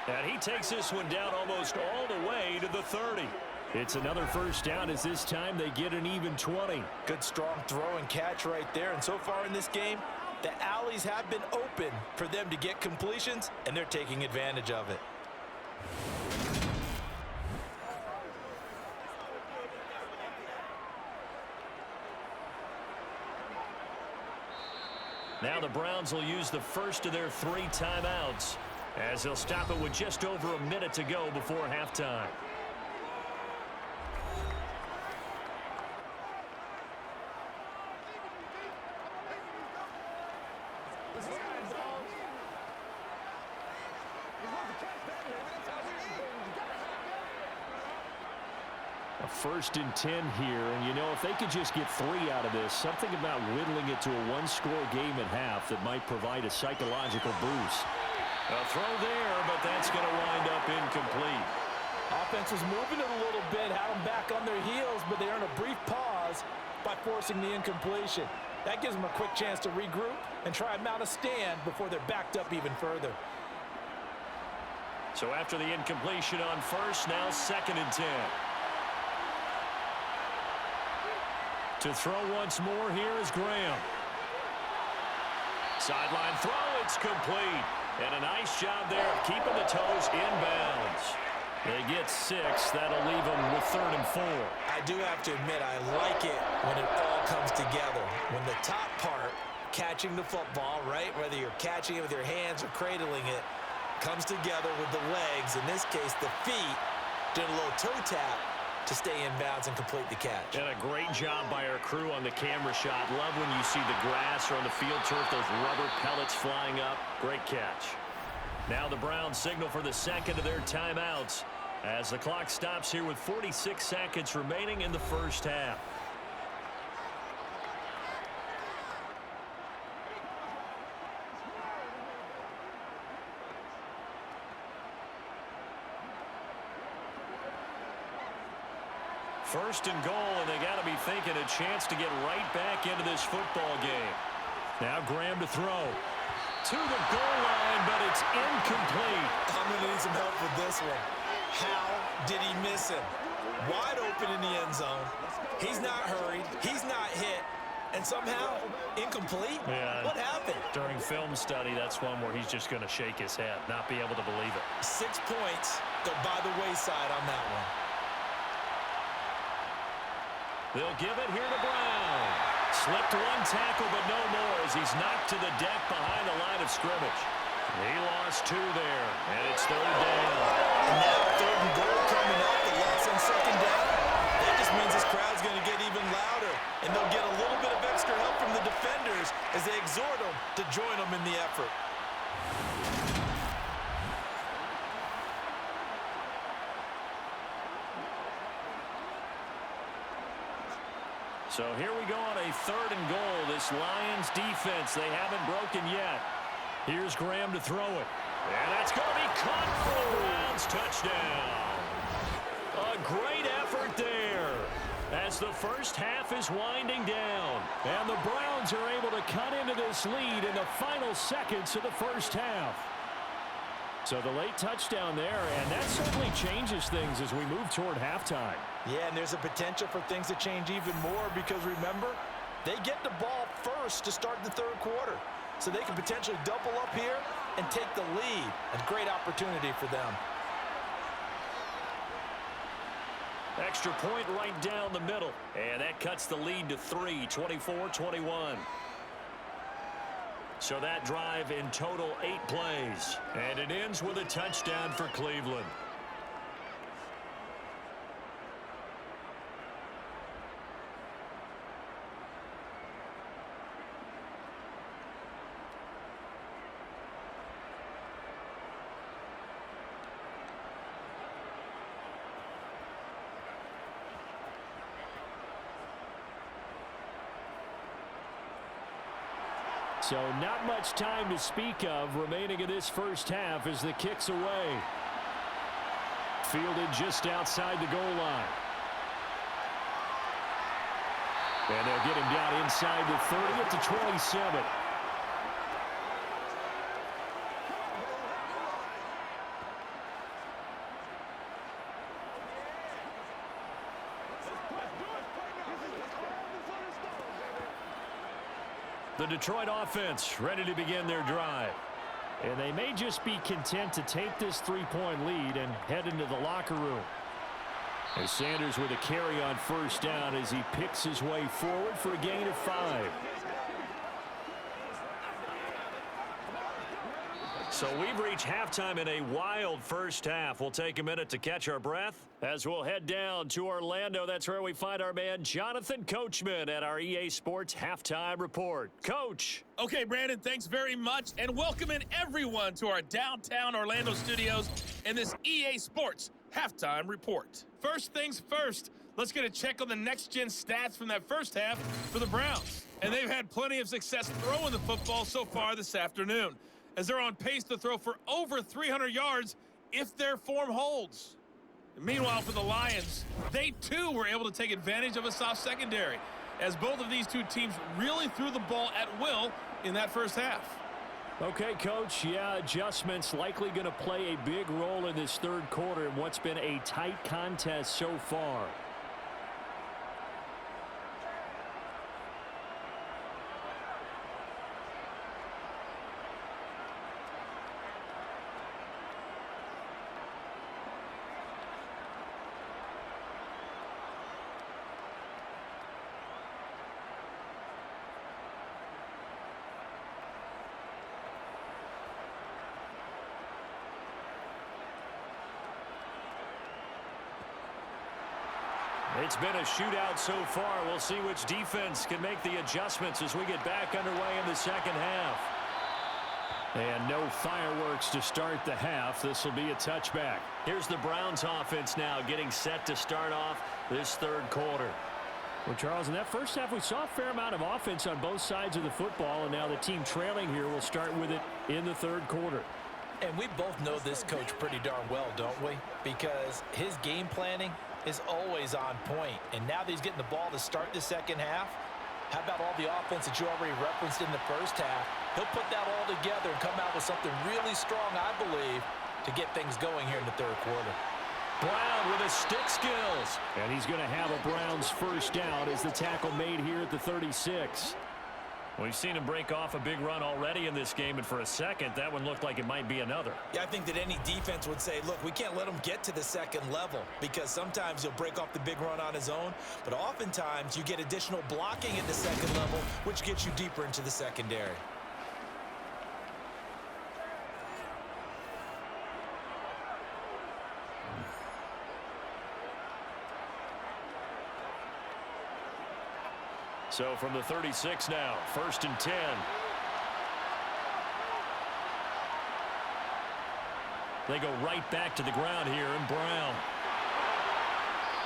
And he takes this one down almost all the way to the 30. It's another first down as this time they get an even 20. Good strong throw and catch right there. And so far in this game, the alleys have been open for them to get completions, and they're taking advantage of it. Now the Browns will use the first of their 3 timeouts as they'll stop it with just over a minute to go before halftime. A 1st and 10 here, and you know, if they could just get 3 out of this, something about whittling it to a 1-score game at half that might provide a psychological boost. A throw there, but that's going to wind up incomplete. Offense was moving it a little bit, had them back on their heels, but they earned a brief pause by forcing the incompletion. That gives them a quick chance to regroup and try and mount a stand before they're backed up even further. So after the incompletion on first, now 2nd and 10. To throw once more here is Graham. Sideline throw, it's complete. And a nice job there of keeping the toes inbounds. They get 6. That'll leave them with 3rd and 4. I do have to admit, I like it when it all comes together. When the top part, catching the football, right, whether you're catching it with your hands or cradling it, comes together with the legs, in this case the feet, did a little toe tap to stay in bounds and complete the catch. And a great job by our crew on the camera shot. Love when you see the grass or on the field turf, those rubber pellets flying up. Great catch. Now the Browns signal for the 2nd of their timeouts as the clock stops here with 46 seconds remaining in the first half. First and goal, and they got to be thinking a chance to get right back into this football game. Now Graham to throw. To the goal line, but it's incomplete. I'm going to need some help with this one. How did he miss him? Wide open in the end zone. He's not hurried. He's not hit. And somehow, incomplete? Yeah, what happened? During film study, that's one where he's just going to shake his head, not be able to believe it. 6 points go by the wayside on that one. They'll give it here to Brown. Slipped 1 tackle, but no more as he's knocked to the deck behind the line of scrimmage. He lost 2 there, and it's 3rd down. And now 3rd and goal coming up, the loss on 2nd down. That just means this crowd's going to get even louder, and they'll get a little bit of extra help from the defenders as they exhort them to join them in the effort. So here we go on a 3rd and goal. This Lions defense, they haven't broken yet. Here's Graham to throw it. And that's going to be caught for the Browns. Touchdown. A great effort there as the first half is winding down. And the Browns are able to cut into this lead in the final seconds of the first half. So the late touchdown there, and that certainly changes things as we move toward halftime. Yeah, and there's a potential for things to change even more because, remember, they get the ball first to start the 3rd quarter. So they can potentially double up here and take the lead. A great opportunity for them. Extra point right down the middle. And that cuts the lead to 3, 24-21. So that drive in total 8 plays. And it ends with a touchdown for Cleveland. So not much time to speak of remaining in this first half as the kick's away. Fielded just outside the goal line. And they'll get him down inside the 30 at the 27. The Detroit offense ready to begin their drive. And they may just be content to take this three-point lead and head into the locker room. As Sanders with a carry on first down as he picks his way forward for a gain of 5. So we've reached halftime in a wild first half. We'll take a minute to catch our breath as we'll head down to Orlando. That's where we find our man Jonathan Coachman at our EA Sports Halftime Report. Coach. Okay, Brandon, thanks very much, and welcome in everyone to our downtown Orlando studios in this EA Sports Halftime Report. First things first, let's get a check on the next-gen stats from that first half for the Browns. And they've had plenty of success throwing the football so far this afternoon, as they're on pace to throw for over 300 yards if their form holds. And meanwhile, for the Lions, they too were able to take advantage of a soft secondary, as both of these two teams really threw the ball at will in that first half. Okay, Coach, yeah, adjustments likely going to play a big role in this third quarter in what's been a tight contest so far. It's been a shootout so far. We'll see which defense can make the adjustments as we get back underway in the second half. And no fireworks to start the half. This will be a touchback. Here's the Browns offense now getting set to start off this third quarter. Well, Charles, in that first half, we saw a fair amount of offense on both sides of the football, and now the team trailing here will start with it in the third quarter. And we both know this coach pretty darn well, don't we? Because his game planning is always on point. And now that he's getting the ball to start the second half, how about all the offense that you already referenced in the first half? He'll put that all together and come out with something really strong, I believe, to get things going here in the third quarter. Brown with his stick skills. And he's going to have a Browns first down as the tackle made here at the 36. We've seen him break off a big run already in this game, and for a second, that one looked like it might be another. Yeah, I think that any defense would say, look, we can't let him get to the second level, because sometimes he'll break off the big run on his own, but oftentimes you get additional blocking at the second level, which gets you deeper into the secondary. So from the 36 now, 1st and 10. They go right back to the ground here, and Brown.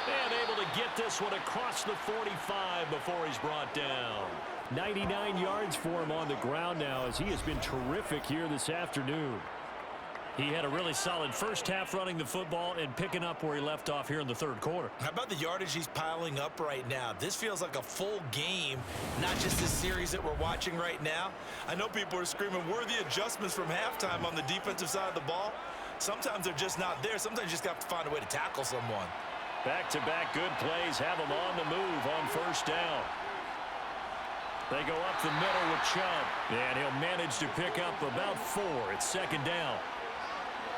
And able to get this one across the 45 before he's brought down. 99 yards for him on the ground now, as he has been terrific here this afternoon. He had a really solid first half running the football and picking up where he left off here in the third quarter. How about the yardage he's piling up right now? This feels like a full game, not just this series that we're watching right now. I know people are screaming, where are the adjustments from halftime on the defensive side of the ball? Sometimes they're just not there. Sometimes you just got to find a way to tackle someone. Back-to-back good plays have him on the move on first down. They go up the middle with Chubb, and he'll manage to pick up about 4. It's second down.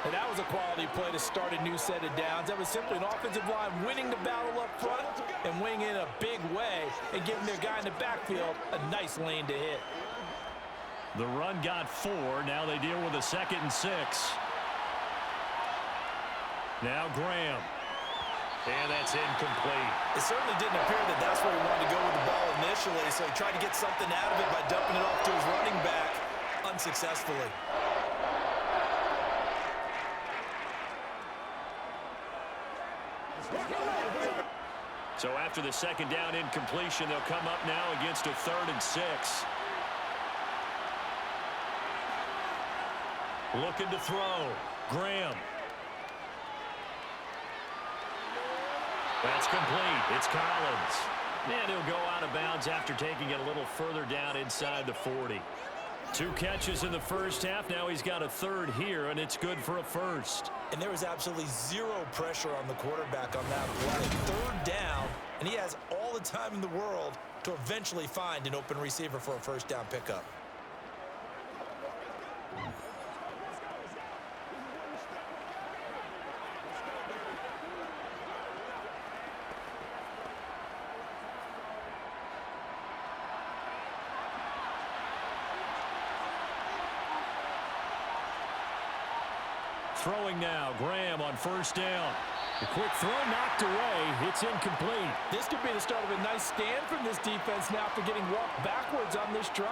And that was a quality play to start a new set of downs. That was simply an offensive line winning the battle up front and winning in a big way and giving their guy in the backfield a nice lane to hit. The run got 4. Now they deal with a 2nd and 6. Now Graham. And that's incomplete. It certainly didn't appear that that's where he wanted to go with the ball initially, so he tried to get something out of it by dumping it off to his running back unsuccessfully. So after the second down incompletion, they'll come up now against a 3rd and 6. Looking to throw. Graham. That's complete. It's Collins. And he'll go out of bounds after taking it a little further down inside the 40. 2 catches in the first half. Now he's got a third here, and it's good for a first. And there was absolutely zero pressure on the quarterback on that play. Third down, and he has all the time in the world to eventually find an open receiver for a first down pickup. Throwing now, Graham on first down. The quick throw knocked away. It's incomplete. This could be the start of a nice stand from this defense now after getting walked backwards on this drive.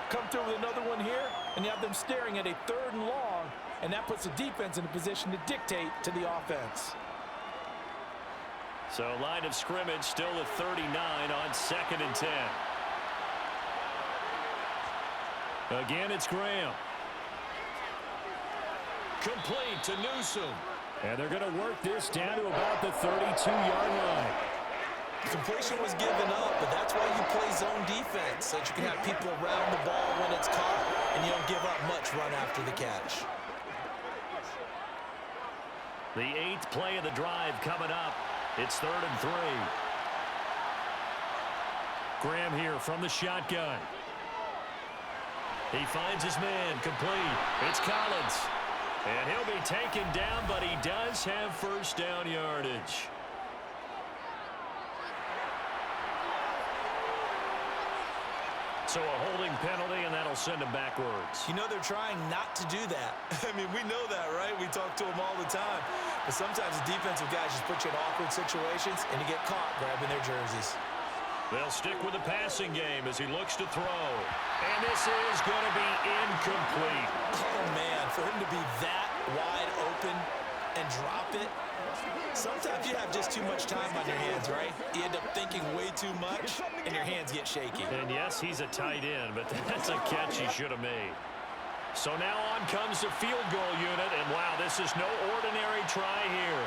Come through with another one here, and you have them staring at a 3rd and long, and that puts the defense in a position to dictate to the offense. So line of scrimmage still at 39 on 2nd and 10. Again, it's Graham. Complete to Newsom. And they're going to work this down to about the 32-yard line. Completion was given up, but that's why you play zone defense, so that you can have people around the ball when it's caught, and you don't give up much run after the catch. The 8th play of the drive coming up. It's 3rd and 3. Graham here from the shotgun. He finds his man, complete. It's Collins. And he'll be taken down, but he does have first down yardage. So a holding penalty, and that'll send him backwards. You know they're trying not to do that. I mean, we know that, right? We talk to them all the time. But sometimes the defensive guys just put you in awkward situations, and you get caught grabbing their jerseys. They'll stick with the passing game as he looks to throw. And this is going to be incomplete. Oh, man, for him to be that wide open and drop it, sometimes you have just too much time on your hands, right? You end up thinking way too much, and your hands get shaky. And yes, he's a tight end, but that's a catch he should have made. So now on comes the field goal unit, and wow, this is no ordinary try here.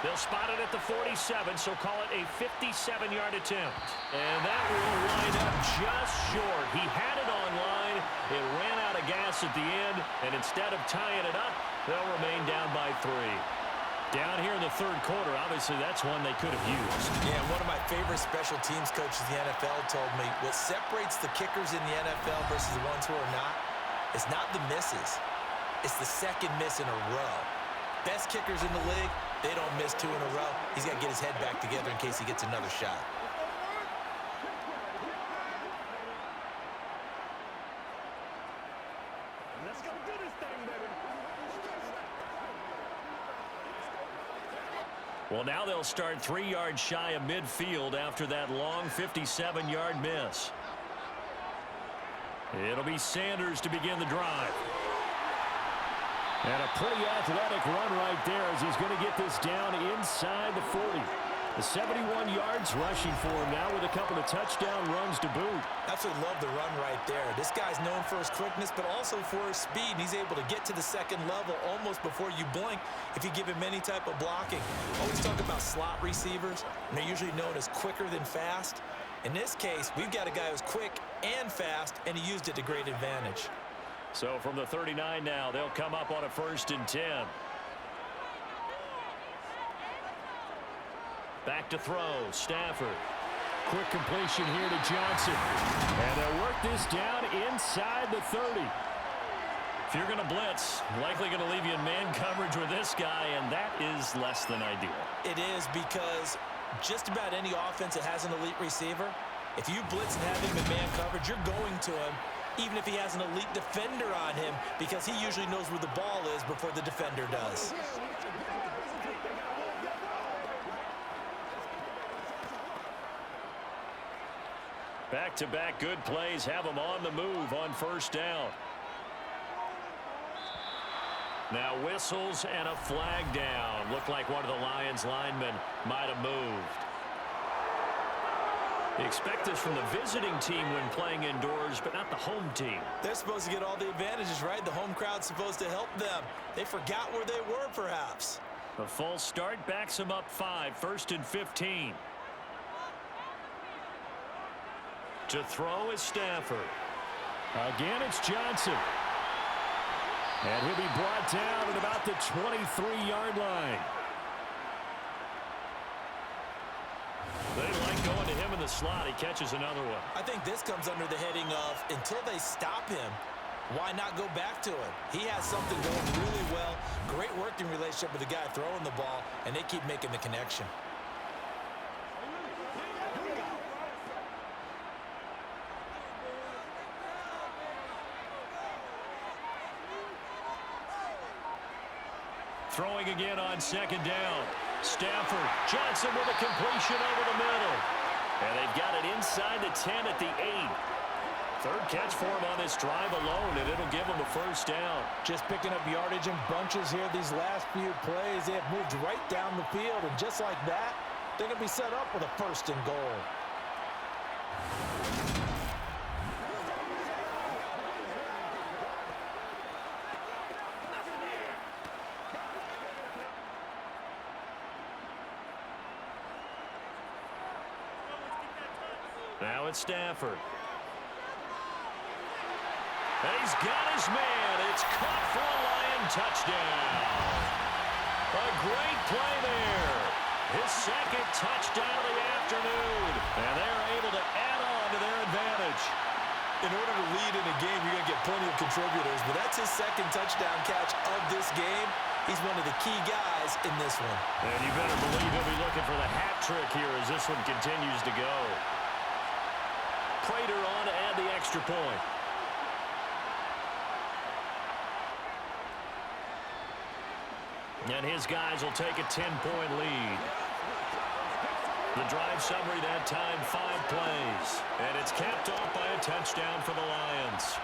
They'll spot it at the 47, so call it a 57-yard attempt. And that will line up just short. He had it on line. It ran out of gas at the end, and instead of tying it up, they'll remain down by 3. Down here in the 3rd quarter, obviously that's one they could have used. Yeah, one of my favorite special teams coaches in the NFL told me what separates the kickers in the NFL versus the ones who are not is not the misses. It's the second miss in a row. Best kickers in the league, they don't miss 2 in a row. He's got to get his head back together in case he gets another shot. Let's go do this thing, baby. Well, now they'll start 3 yards shy of midfield after that long 57-yard miss. It'll be Sanders to begin the drive. And a pretty athletic run right there as he's going to get this down inside the 40. The 71 yards rushing for him now with a couple of touchdown runs to boot. Absolutely love the run right there. This guy's known for his quickness, but also for his speed. And he's able to get to the 2nd level almost before you blink if you give him any type of blocking. Always talk about slot receivers, and they're usually known as quicker than fast. In this case, we've got a guy who's quick and fast, and he used it to great advantage. So from the 39 now, they'll come up on a 1st and 10. Back to throw, Stafford. Quick completion here to Johnson. And they'll work this down inside the 30. If you're going to blitz, likely going to leave you in man coverage with this guy, and that is less than ideal. It is, because just about any offense that has an elite receiver, if you blitz and have him in man coverage, you're going to him, even if he has an elite defender on him, because he usually knows where the ball is before the defender does. Back-to-back good plays have them on the move on 1st down. Now whistles and a flag down. Looked like one of the Lions linemen might have moved. Expect this from the visiting team when playing indoors, but not the home team. They're supposed to get all the advantages, right? The home crowd's supposed to help them. They forgot where they were, perhaps. A false start backs them up 5, 1st and 15. To throw is Stafford. Again, it's Johnson. And he'll be brought down at about the 23-yard line. They like going to him in the slot. He catches another one. I think this comes under the heading of, until they stop him, why not go back to him? He has something going really well. Great working relationship with the guy throwing the ball, and they keep making the connection. Throwing again on 2nd down. Stafford, Johnson with a completion over the middle. And they've got it inside the 10 at the 8. 3rd catch for him on this drive alone, and it'll give him a 1st down. Just picking up yardage in bunches here these last few plays. They have moved right down the field, and just like that, they're going to be set up with a 1st and goal. Now it's Stafford. And he's got his man. It's caught for a Lion touchdown. A great play there. His 2nd touchdown of the afternoon. And they're able to add on to their advantage. In order to lead in a game, you're going to get plenty of contributors, but that's his 2nd touchdown catch of this game. He's one of the key guys in this one. And you better believe he'll be looking for the hat trick here as this one continues to go. Prater on to add the extra point. And his guys will take a 10-point lead. The drive summary that time, 5 plays. And it's capped off by a touchdown for the Lions.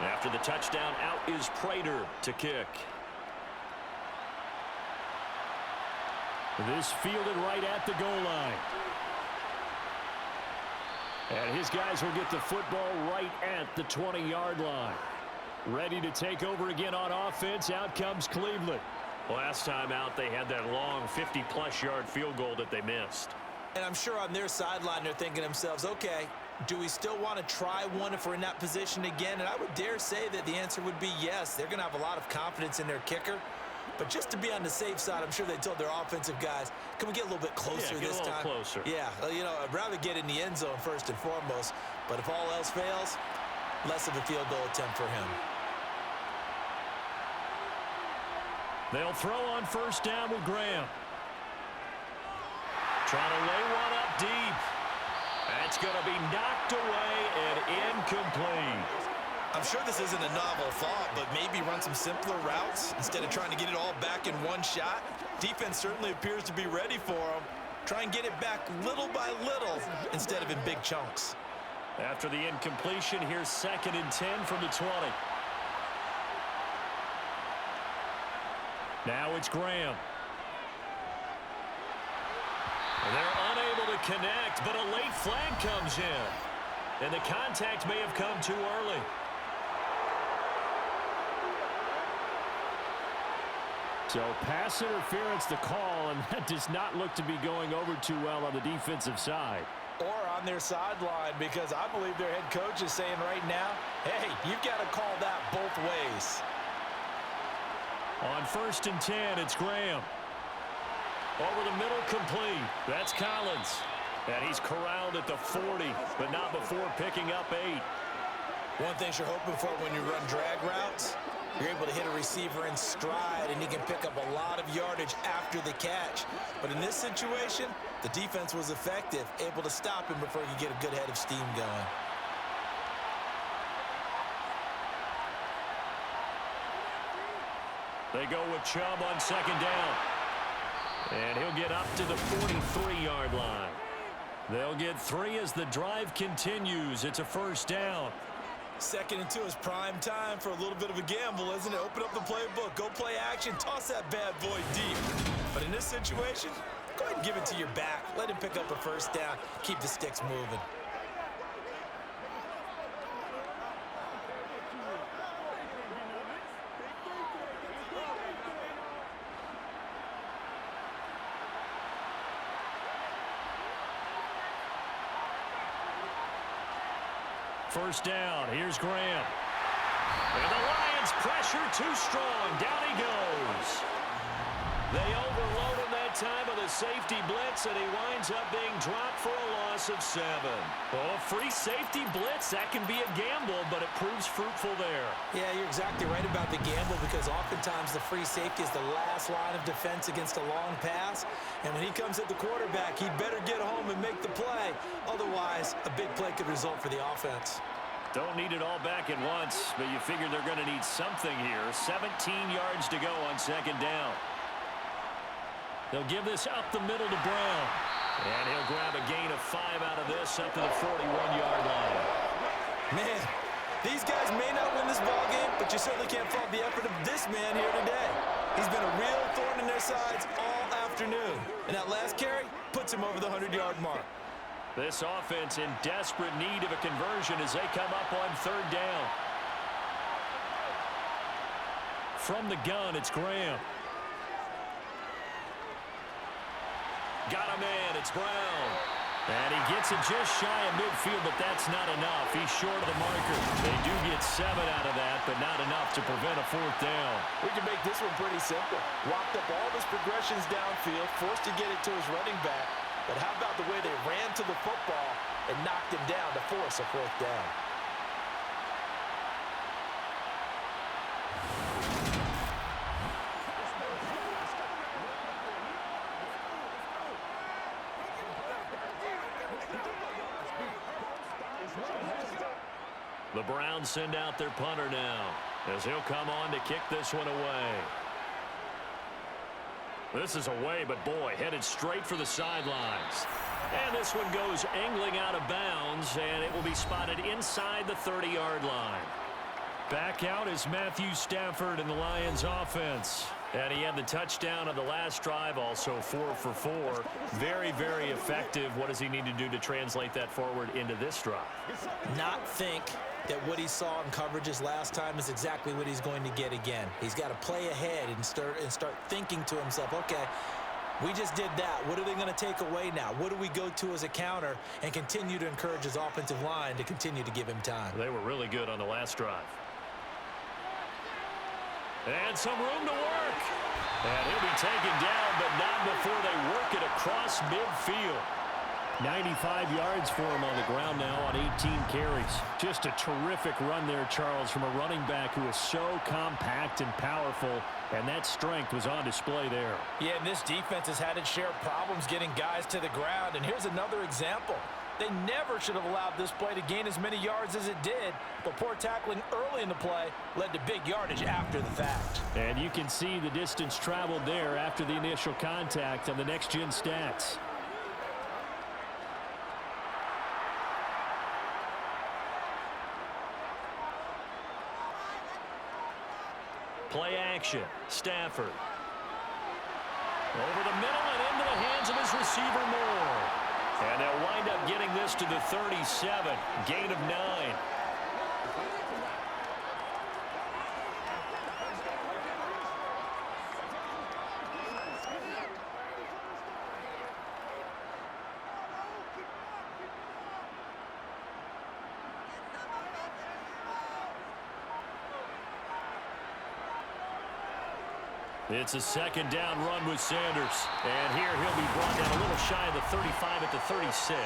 After the touchdown, out is Prater to kick. This fielded right at the goal line. And his guys will get the football right at the 20-yard line. Ready to take over again on offense. Out comes Cleveland. Last time out, they had that long 50-plus yard field goal that they missed. And I'm sure on their sideline, they're thinking to themselves, okay, do we still want to try one if we're in that position again? And I would dare say that the answer would be yes. They're going to have a lot of confidence in their kicker. But just to be on the safe side, I'm sure they told their offensive guys, can we get a little bit closer this time? Yeah, get a little closer. Yeah, you know, I'd rather get in the end zone first and foremost. But if all else fails, less of a field goal attempt for him. They'll throw on 1st down with Graham. Trying to lay one up deep. That's going to be knocked away and incomplete. I'm sure this isn't a novel thought, but maybe run some simpler routes instead of trying to get it all back in one shot. Defense certainly appears to be ready for him. Try and get it back little by little instead of in big chunks. After the incompletion, here's 2nd and 10 from the 20. Now it's Graham. And they're unable to connect, but a late flag comes in. And the contact may have come too early. So pass interference the call, and that does not look to be going over too well on the defensive side. Or on their sideline, because I believe their head coach is saying right now, hey, you've got to call that both ways. On 1st and 10, it's Graham. Over the middle, complete. That's Collins. And he's corralled at the 40, but not before picking up 8. One thing you're hoping for when you run drag routes, You're able to hit a receiver in stride, and he can pick up a lot of yardage after the catch. But in this situation, the defense was effective, able to stop him before he could get a good head of steam going. They go with Chubb on second down. And he'll get up to the 43-yard line. They'll get 3 as the drive continues. It's a first down. 2nd and 2 is prime time for a little bit of a gamble, isn't it? Open up the playbook, go play action, toss that bad boy deep. But in this situation, go ahead and give it to your back. Let him pick up a first down, keep the sticks moving. First down. Here's Graham. And the Lions pressure too strong. Down he goes. They overload him that time with a safety blitz, and he winds up being dropped for a loss of 7. Well, a free safety blitz, that can be a gamble, but it proves fruitful there. Yeah, you're exactly right about the gamble, because oftentimes the free safety is the last line of defense against a long pass. And when he comes at the quarterback, he'd better get home and make the play. Otherwise, a big play could result for the offense. Don't need it all back at once, but you figure they're going to need something here. 17 yards to go on second down. They'll give this up the middle to Brown. And he'll grab a gain of 5 out of this up to the 41-yard line. Man, these guys may not win this ball game, but you certainly can't fault the effort of this man here today. He's been a real thorn in their sides all afternoon. And that last carry puts him over the 100-yard mark. This offense in desperate need of a conversion as they come up on third down. From the gun, it's Graham. Got a man, it's Brown. And he gets it just shy of midfield, but that's not enough. He's short of the marker. They do get 7 out of that, but not enough to prevent a fourth down. We can make this one pretty simple. Locked up all of his progressions downfield, forced to get it to his running back. But how about the way they ran to the football and knocked him down to force a fourth down? The Browns send out their punter now as he'll come on to kick this one away. This is away, but boy, headed straight for the sidelines. And this one goes angling out of bounds, and it will be spotted inside the 30-yard line. Back out is Matthew Stafford in the Lions offense. And he had the touchdown on the last drive, also 4 for 4. Very, very effective. What does he need to do to translate that forward into this drive? Not think that what he saw in coverages last time is exactly what he's going to get again. He's got to play ahead and start thinking to himself, okay, we just did that. What are they going to take away now? What do we go to as a counter? And continue to encourage his offensive line to continue to give him time. They were really good on the last drive. And some room to work. And he'll be taken down, but not before they work it across midfield. 95 yards for him on the ground now on 18 carries. Just a terrific run there, Charles, from a running back who is so compact and powerful, and that strength was on display there. Yeah, and this defense has had its share of problems getting guys to the ground, and here's another example. They never should have allowed this play to gain as many yards as it did, but poor tackling early in the play led to big yardage after the fact. And you can see the distance traveled there after the initial contact on the next-gen stats. Play action. Stafford. Over the middle and into the hands of his receiver Moore. And they'll wind up getting this to the 37. Gain of 9. It's a second down run with Sanders. And here he'll be brought down a little shy of the 35 at the 36.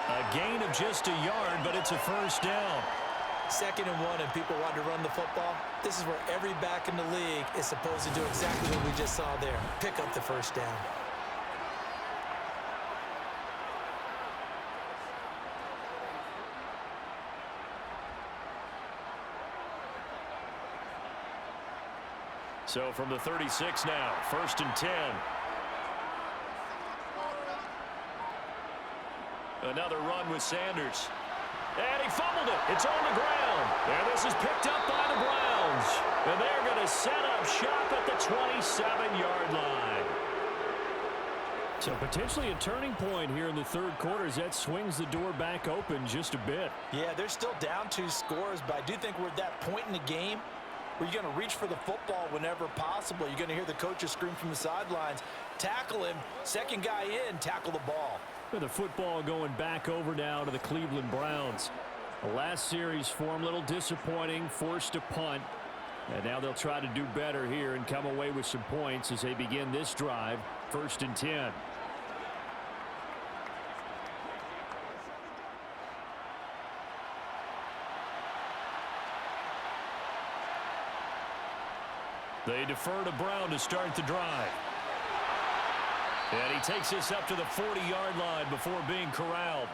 A gain of just a yard, but it's a first down. 2nd and 1 and people want to run the football. This is where every back in the league is supposed to do exactly what we just saw there. Pick up the first down. So from the 36 now, 1st and 10. Another run with Sanders. And he fumbled it. It's on the ground. And this is picked up by the Browns. And they're going to set up shop at the 27-yard line. So potentially a turning point here in the 3rd quarter as that swings the door back open just a bit. Yeah, they're still down 2 scores, but I do think we're at that point in the game where you're going to reach for the football whenever possible. You're going to hear the coaches scream from the sidelines, tackle him, 2nd guy in, tackle the ball. With the football going back over now to the Cleveland Browns. The last series for them, a little disappointing, forced a punt. And now they'll try to do better here and come away with some points as they begin this drive, 1st and 10. They defer to Brown to start the drive. And he takes this up to the 40-yard line before being corralled.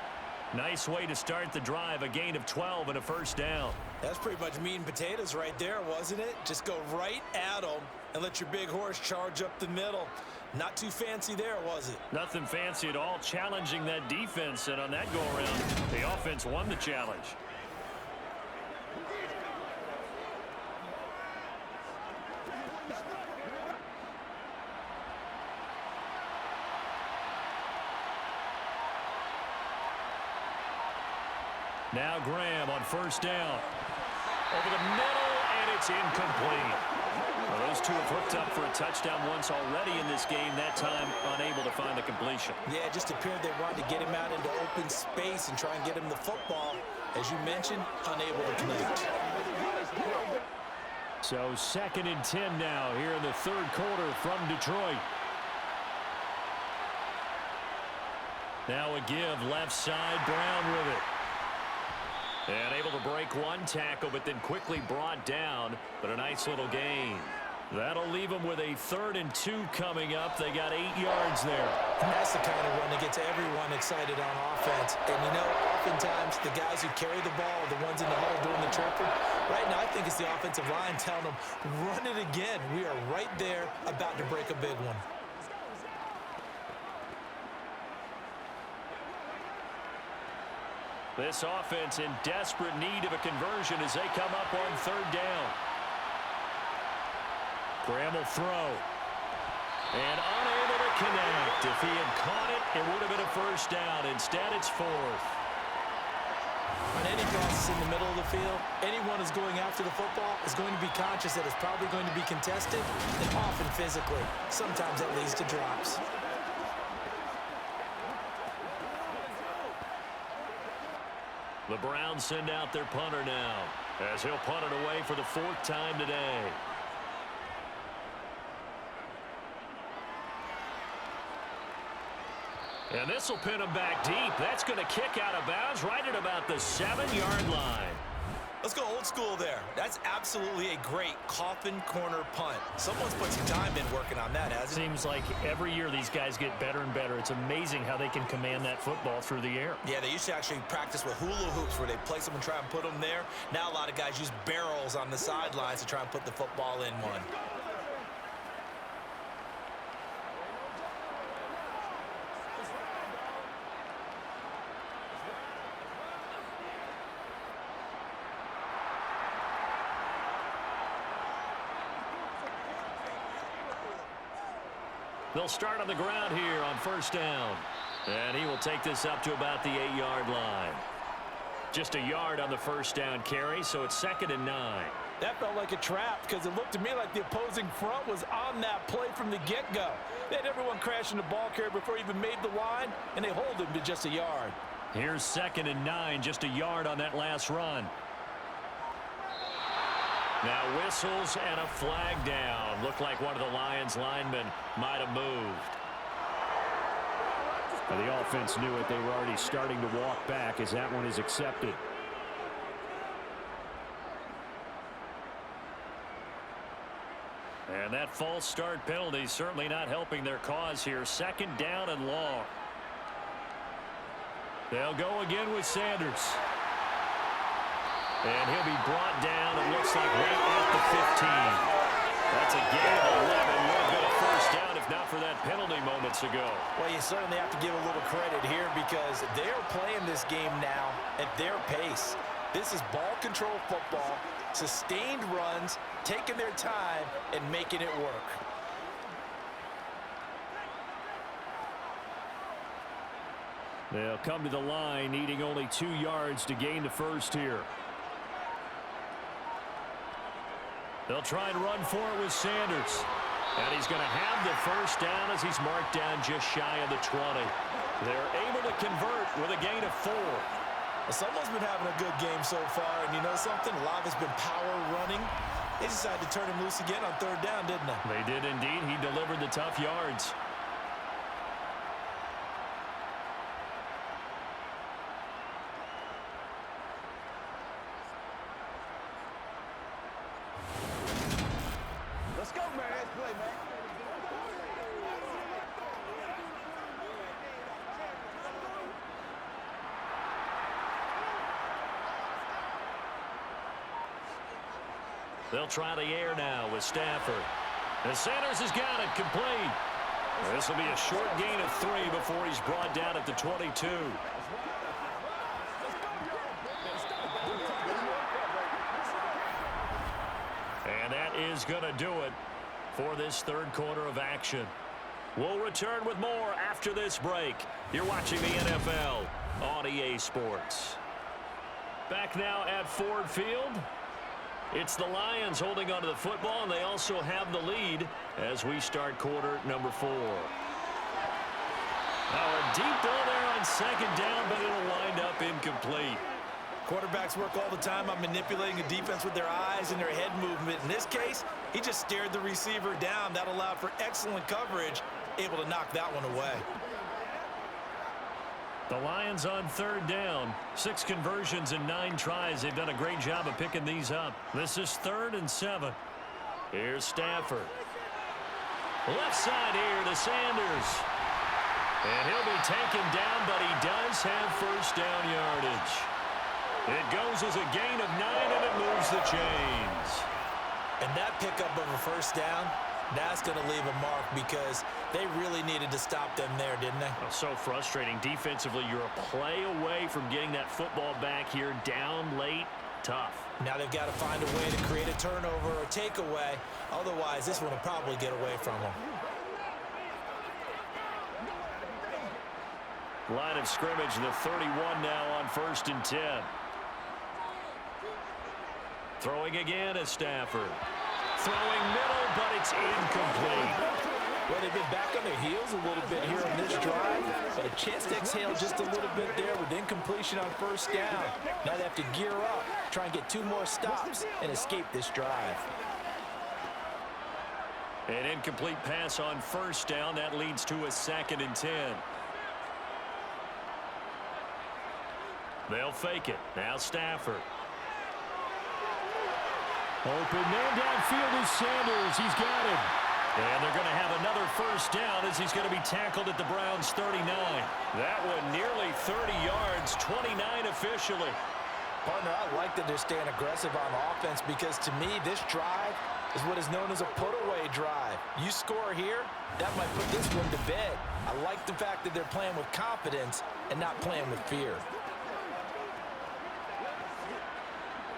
Nice way to start the drive, a gain of 12 and a first down. That's pretty much meat and potatoes right there, wasn't it? Just go right at them and let your big horse charge up the middle. Not too fancy there, was it? Nothing fancy at all, challenging that defense, and on that go-around, the offense won the challenge. Now Graham on 1st down. Over the middle, and it's incomplete. Well, those two have hooked up for a touchdown once already in this game, that time unable to find the completion. Yeah, it just appeared they wanted to get him out into open space and try and get him the football. As you mentioned, unable to connect. So 2nd and 10 now here in the 3rd quarter from Detroit. Now a give, left side, Brown with it. And able to break one tackle, but then quickly brought down. But a nice little gain. That'll leave them with a 3rd and 2 coming up. They got 8 yards there. And that's the kind of run that gets everyone excited on offense. And, you know, oftentimes the guys who carry the ball are the ones in the huddle doing the chirping. Right now, I think it's the offensive line telling them, run it again. We are right there about to break a big one. This offense in desperate need of a conversion as they come up on 3rd down. Graham will throw. And unable to connect. If he had caught it, it would have been a first down. Instead, it's 4th. On any passes in the middle of the field, anyone who's going after the football is going to be conscious that it's probably going to be contested, and often physically. Sometimes that leads to drops. The Browns send out their punter now, as he'll punt it away for the 4th time today. And this will pin him back deep. That's going to kick out of bounds right at about the 7-yard line. Let's go old school there. That's absolutely a great coffin corner punt. Someone's put some time in working on that, hasn't it? Seems like every year these guys get better and better. It's amazing how they can command that football through the air. Yeah, they used to actually practice with hula hoops where they place them and try and put them there. Now a lot of guys use barrels on the sidelines to try and put the football in one. They'll start on the ground here on 1st down. And he will take this up to about the 8-yard line. Just a yard on the 1st down carry, so it's 2nd and 9. That felt like a trap because it looked to me like the opposing front was on that play from the get-go. They had everyone crashing the ball carrier before he even made the line, and they hold him to just a yard. Here's 2nd and 9, just a yard on that last run. Now whistles and a flag down. Looked like one of the Lions linemen might have moved. Well, the offense knew it. They were already starting to walk back as that one is accepted. And that false start penalty certainly not helping their cause here. Second down and long. They'll go again with Sanders. And he'll be brought down, it looks like, right at the 15. That's a gain of 11. Would have been a first down if not for that penalty moments ago. Well, you certainly have to give a little credit here because they're playing this game now at their pace. This is ball control football, sustained runs, taking their time, and making it work. They'll come to the line, needing only 2 yards to gain the first here. They'll try and run for it with Sanders. And he's going to have the first down as he's marked down just shy of the 20. They're able to convert with a gain of 4. Well, someone's been having a good game so far, and you know something? A lot of it's been power running. They decided to turn him loose again on third down, didn't they? They did indeed. He delivered the tough yards. Let's go, man. Let's play, man. They'll try the air now with Stafford. And Sanders has got it complete. This will be a short gain of 3 before he's brought down at the 22. And that is going to do it for this third quarter of action. We'll return with more after this break. You're watching the NFL on EA Sports. Back now at Ford Field. It's the Lions holding onto the football, and they also have the lead as we start quarter number 4. Now a deep ball there on second down, but it'll wind up incomplete. Quarterbacks work all the time on manipulating a defense with their eyes and their head movement. In this case, he just stared the receiver down. That allowed for excellent coverage, able to knock that one away. The Lions on third down. 6 conversions and 9 tries. They've done a great job of picking these up. This is 3rd and 7. Here's Stafford. Left side here to Sanders. And he'll be taken down, but he does have first down yardage. It goes as a gain of 9, and it moves the chains. And that pickup of a first down, that's going to leave a mark because they really needed to stop them there, didn't they? Oh, so frustrating. Defensively, you're a play away from getting that football back here down late. Tough. Now they've got to find a way to create a turnover or takeaway. Otherwise, this one will probably get away from them. Line of scrimmage, the 31 now on 1st and 10. Throwing again is Stafford. Throwing middle, but it's incomplete. Well, they've been back on their heels a little bit here on this drive, but a chance to exhale just a little bit there with incompletion on first down. Now they have to gear up, try and get 2 more stops, and escape this drive. An incomplete pass on first down. That leads to a 2nd and 10. They'll fake it. Now Stafford. Open man downfield is Sanders. He's got him. And they're going to have another first down as he's going to be tackled at the Browns' 39. That one nearly 30 yards, 29 officially. Partner, I like that they're staying aggressive on offense because to me, this drive is what is known as a put-away drive. You score here, that might put this one to bed. I like the fact that they're playing with confidence and not playing with fear.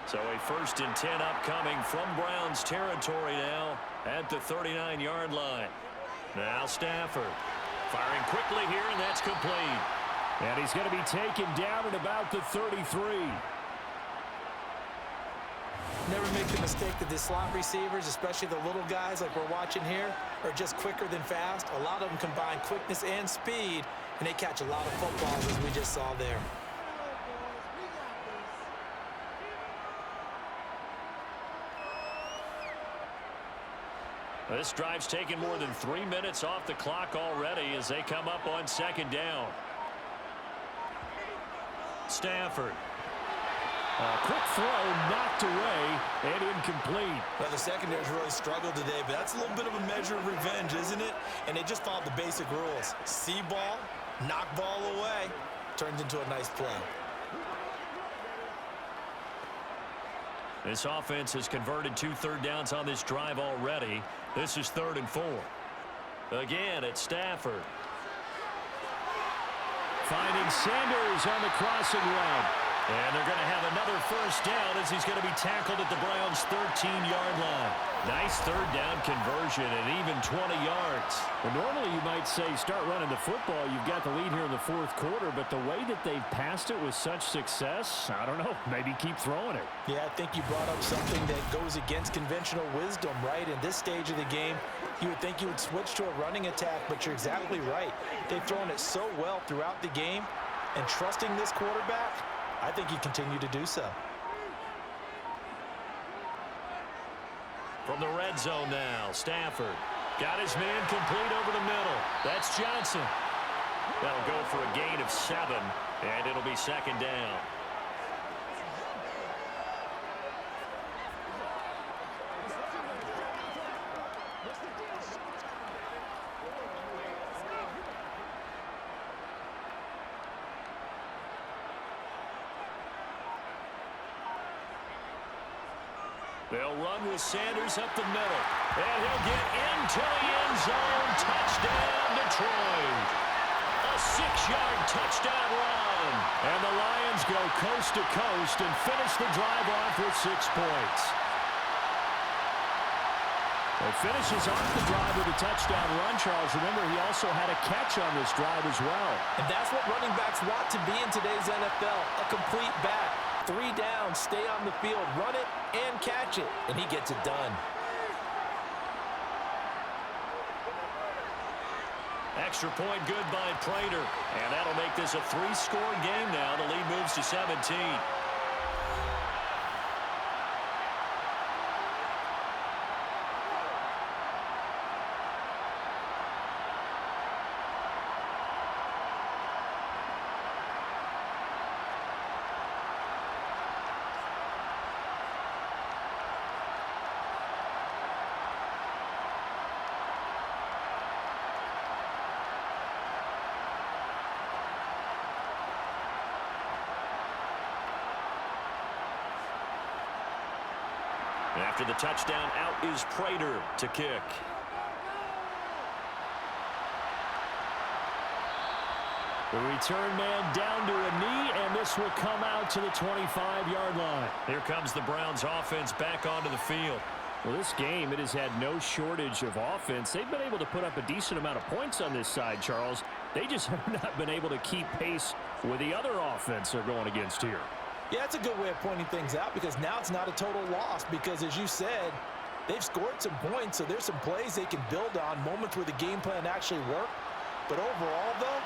So a 1st and 10 upcoming from Browns territory now at the 39-yard line. Now Stafford firing quickly here, and that's complete. And he's going to be taken down at about the 33. Never make the mistake that the slot receivers, especially the little guys like we're watching here, are just quicker than fast. A lot of them combine quickness and speed, and they catch a lot of footballs as we just saw there. This drive's taken more than 3 minutes off the clock already as they come up on 2nd down. Stafford. Quick throw, knocked away, and incomplete. Well, the secondary's really struggled today, but that's a little bit of a measure of revenge, isn't it? And they just followed the basic rules. See ball, knock ball away, turns into a nice play. This offense has converted 2 third downs on this drive already. This is 3rd and 4. Again, it's Stafford. Finding Sanders on the crossing route. And they're going to have another first down as he's going to be tackled at the Browns' 13-yard line. Nice third down conversion and even 20 yards. Well, normally you might say start running the football. You've got the lead here in the 4th quarter, but the way that they've passed it with such success, I don't know, maybe keep throwing it. Yeah, I think you brought up something that goes against conventional wisdom, right? In this stage of the game, you would think you would switch to a running attack, but you're exactly right. They've thrown it so well throughout the game, and trusting this quarterback, I think you continue to do so. From the red zone now, Stafford got his man complete over the middle. That's Johnson. That'll go for a gain of 7, and it'll be 2nd down. They'll run with Sanders up the middle. And he'll get into the end zone. Touchdown, Detroit. A 6-yard touchdown run. And the Lions go coast to coast and finish the drive off with 6 points. It finishes off the drive with a touchdown run, Charles. Remember, he also had a catch on this drive as well. And that's what running backs want to be in today's NFL, a complete back. 3 down, stay on the field, run it, and catch it. And he gets it done. Extra point good by Prater. And that'll make this a 3-score game now. The lead moves to 17. After the touchdown, out is Prater to kick. The return man down to a knee, and this will come out to the 25-yard line. Here comes the Browns offense back onto the field. Well, this game, it has had no shortage of offense. They've been able to put up a decent amount of points on this side, Charles. They just have not been able to keep pace with the other offense they're going against here. Yeah, that's a good way of pointing things out because now it's not a total loss because, as you said, they've scored some points, so there's some plays they can build on, moments where the game plan actually worked. But overall, though,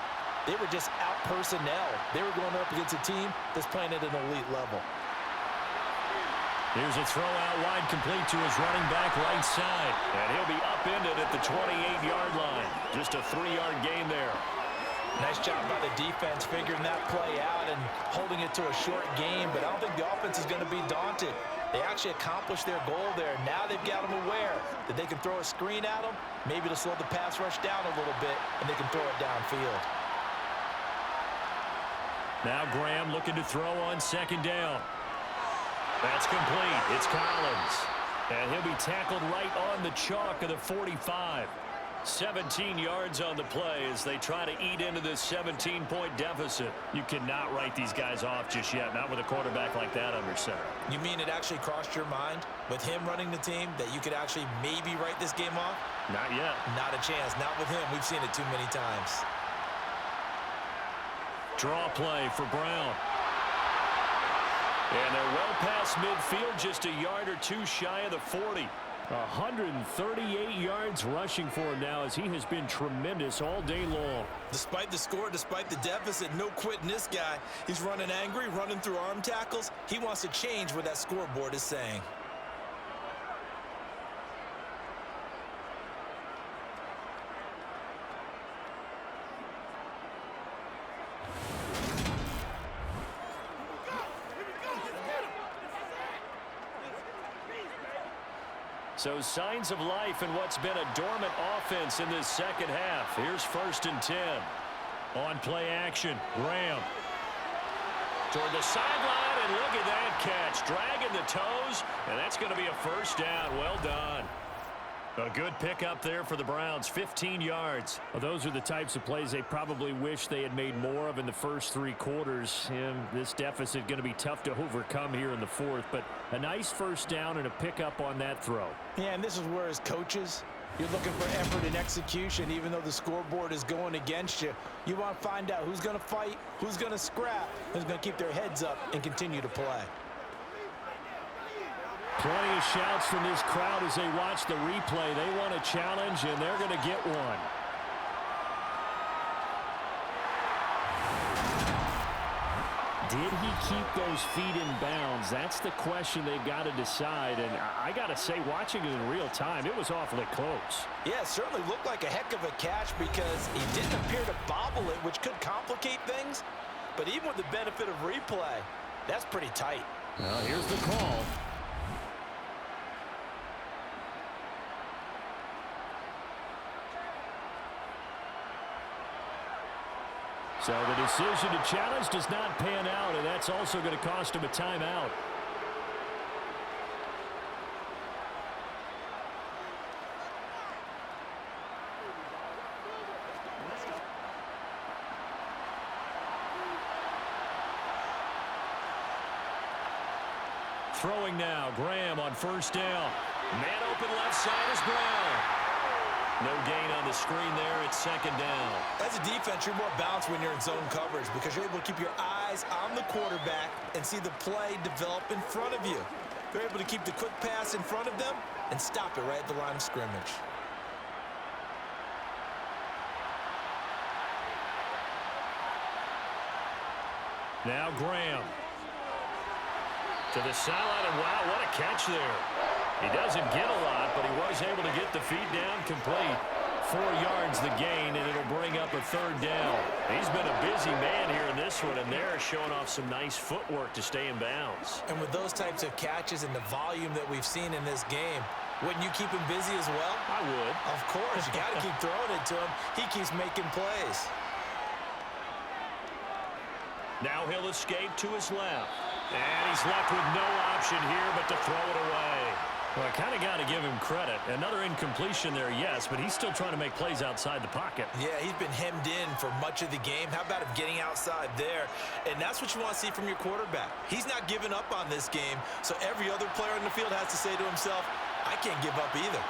they were just out-personnel. They were going up against a team that's playing at an elite level. Here's a throw out wide complete to his running back right side. And he'll be upended at the 28-yard line. Just a 3-yard gain there. Nice job by the defense figuring that play out and holding it to a short game, but I don't think the offense is going to be daunted. They actually accomplished their goal there. Now they've got them aware that they can throw a screen at them, maybe to slow the pass rush down a little bit, and they can throw it downfield. Now Graham looking to throw on 2nd down. That's complete. It's Collins. And he'll be tackled right on the chalk of the 45. 17 yards on the play as they try to eat into this 17-point deficit. You cannot write these guys off just yet, not with a quarterback like that under center. You mean it actually crossed your mind with him running the team that you could actually maybe write this game off? Not yet. Not a chance. Not with him. We've seen it too many times. Draw play for Brown. And they're well past midfield, just a yard or two shy of the 40. 138 yards rushing for him now as he has been tremendous all day long. Despite the score, despite the deficit, no quitting this guy. He's running angry, running through arm tackles. He wants to change what that scoreboard is saying. So signs of life in what's been a dormant offense in this second half. Here's 1st and 10. On play action, Graham. Toward the sideline, and look at that catch. Dragging the toes, and that's going to be a 1st down. Well done. A good pickup there for the Browns, 15 yards. Well, those are the types of plays they probably wish they had made more of in the first 3 quarters. And this deficit going to be tough to overcome here in the 4th, but a nice 1st down and a pickup on that throw. Yeah, and this is where as coaches, you're looking for effort and execution. Even though the scoreboard is going against you, you want to find out who's going to fight, who's going to scrap, who's going to keep their heads up and continue to play. Plenty of shouts from this crowd as they watch the replay. They want a challenge, and they're going to get one. Did he keep those feet in bounds? That's the question they've got to decide. And I got to say, watching it in real time, it was awfully close. Yeah, it certainly looked like a heck of a catch because he didn't appear to bobble it, which could complicate things. But even with the benefit of replay, that's pretty tight. Well, here's the call. So the decision to challenge does not pan out, and that's also going to cost him a timeout. Throwing now, Graham on 1st down. Man open left side is Brown. No gain on the screen there. It's 2nd down. As a defense, you're more balanced when you're in zone coverage because you're able to keep your eyes on the quarterback and see the play develop in front of you. You're able to keep the quick pass in front of them and stop it right at the line of scrimmage. Now Graham. To the sideline, and wow, what a catch there. He doesn't get a lot, but he was able to get the feet down complete. 4 yards the gain, and it'll bring up a 3rd down. He's been a busy man here in this one, and they're showing off some nice footwork to stay in bounds. And with those types of catches and the volume that we've seen in this game, wouldn't you keep him busy as well? I would. Of course. You got to keep throwing it to him. He keeps making plays. Now he'll escape to his left. And he's left with no option here but to throw it away. Well, I kind of got to give him credit. Another incompletion there, yes, but he's still trying to make plays outside the pocket. Yeah, he's been hemmed in for much of the game. How about him getting outside there? And that's what you want to see from your quarterback. He's not giving up on this game, so every other player in the field has to say to himself, I can't give up either.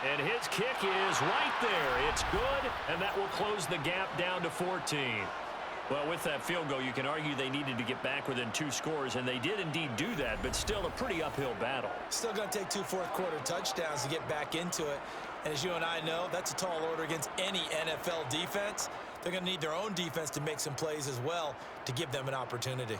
And his kick is right there. It's good, and that will close the gap down to 14. Well, with that field goal, you can argue they needed to get back within 2 scores, and they did indeed do that, but still a pretty uphill battle. Still going to take 2 fourth-quarter touchdowns to get back into it. And as you and I know, that's a tall order against any NFL defense. They're going to need their own defense to make some plays as well to give them an opportunity.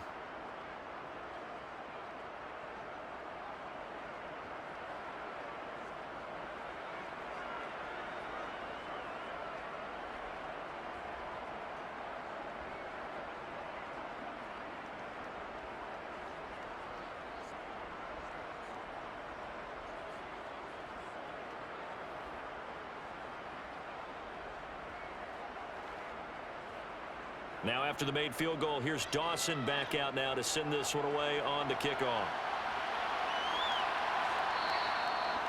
Now after the made field goal, here's Dawson back out now to send this one away on the kickoff.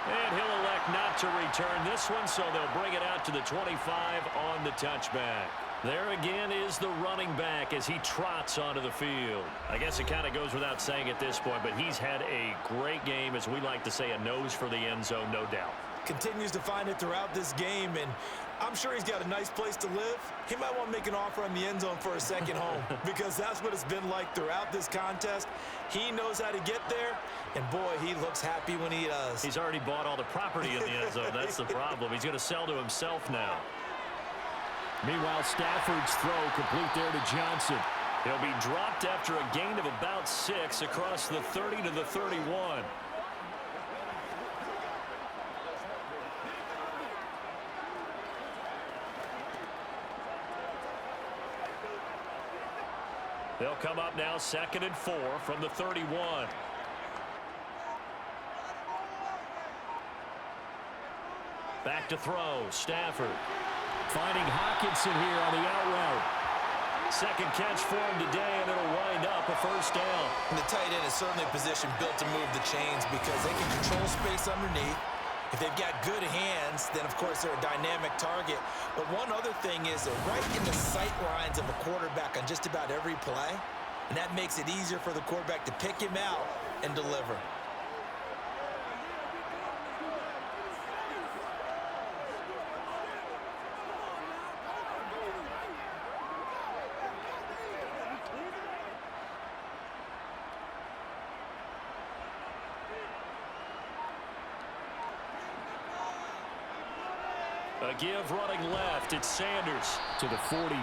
And he'll elect not to return this one, so they'll bring it out to the 25 on the touchback. There again is the running back as he trots onto the field. I guess it kind of goes without saying at this point, but he's had a great game, as we like to say, a nose for the end zone, no doubt. Continues to find it throughout this game, and I'm sure he's got a nice place to live. He might want to make an offer on the end zone for a second home because that's what it's been like throughout this contest. He knows how to get there, and boy, he looks happy when he does. He's already bought all the property in the end zone. That's the problem. He's going to sell to himself now. Meanwhile, Stafford's throw complete there to Johnson. He'll be dropped after a gain of about 6 across the 30 to the 31. They'll come up now 2nd and 4 from the 31. Back to throw. Stafford. Finding Hockenson here on the out route. Second catch for him today, and it'll wind up a first down. And the tight end is certainly a position built to move the chains because they can control space underneath. If they've got good hands, then, of course, they're a dynamic target. But one other thing is they're right in the sight lines of a quarterback on just about every play, and that makes it easier for the quarterback to pick him out and deliver. A give running left. It's Sanders. To the 43,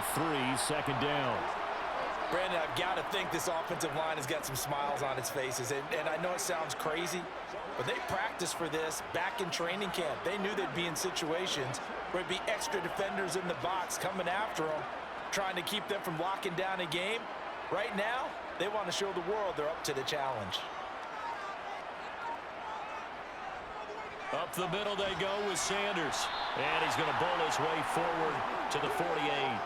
2nd down. Brandon, I've got to think this offensive line has got some smiles on its faces. And I know it sounds crazy, but they practiced for this back in training camp. They knew they'd be in situations where there'd be extra defenders in the box coming after them, trying to keep them from locking down a game. Right now, they want to show the world they're up to the challenge. Up the middle they go with Sanders. And he's going to bowl his way forward to the 48.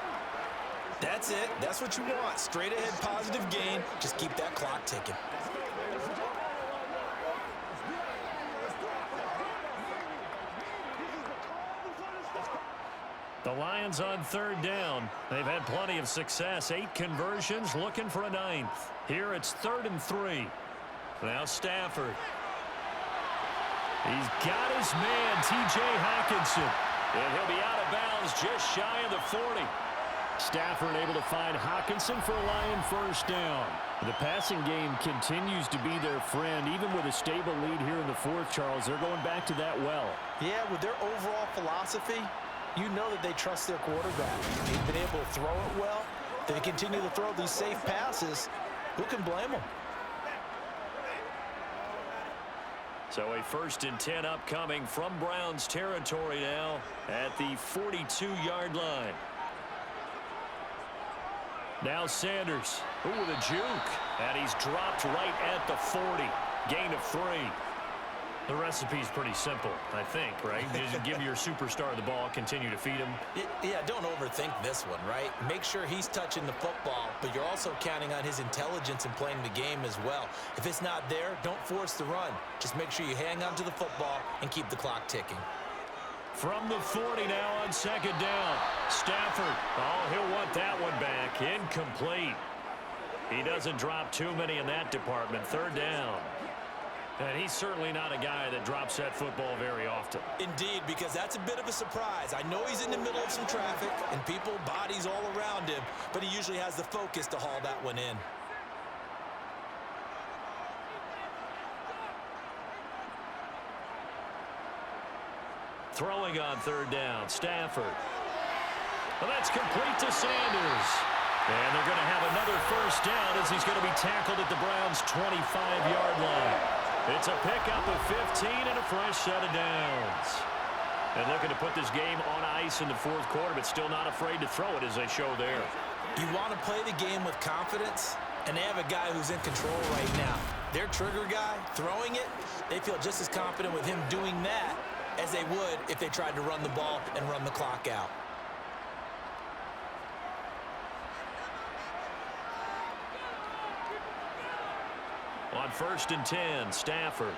That's it. That's what you want. Straight ahead positive gain. Just keep that clock ticking. The Lions on 3rd down. They've had plenty of success. 8 conversions, looking for a 9th. Here it's 3rd and 3. Now Stafford. He's got his man, T.J. Hockenson. And he'll be out of bounds just shy of the 40. Stafford able to find Hockenson for a Lion first down. The passing game continues to be their friend. Even with a stable lead here in the 4th, Charles, they're going back to that well. Yeah, with their overall philosophy, you know that they trust their quarterback. They've been able to throw it well. They continue to throw these safe passes. Who can blame them? So a 1st and 10 upcoming from Browns territory now at the 42-yard line. Now Sanders. Ooh, with a juke. And he's dropped right at the 40. Gain of 3. The recipe's pretty simple, I think, right? Just give your superstar the ball, continue to feed him. Yeah, don't overthink this one, right? Make sure he's touching the football, but you're also counting on his intelligence in playing the game as well. If it's not there, don't force the run. Just make sure you hang on to the football and keep the clock ticking. From the 40 now on 2nd down. Stafford. Oh, he'll want that one back. Incomplete. He doesn't drop too many in that department. 3rd down. And he's certainly not a guy that drops that football very often. Indeed, because that's a bit of a surprise. I know he's in the middle of some traffic and people, bodies all around him, but he usually has the focus to haul that one in. Throwing on 3rd down, Stafford. Well, that's complete to Sanders. And they're going to have another first down as he's going to be tackled at the Browns' 25-yard line. It's a pickup of 15 and a fresh set of downs. And looking to put this game on ice in the 4th quarter, but still not afraid to throw it as they show there. You want to play the game with confidence, and they have a guy who's in control right now. Their trigger guy, throwing it, they feel just as confident with him doing that as they would if they tried to run the ball and run the clock out. On 1st and 10, Stafford.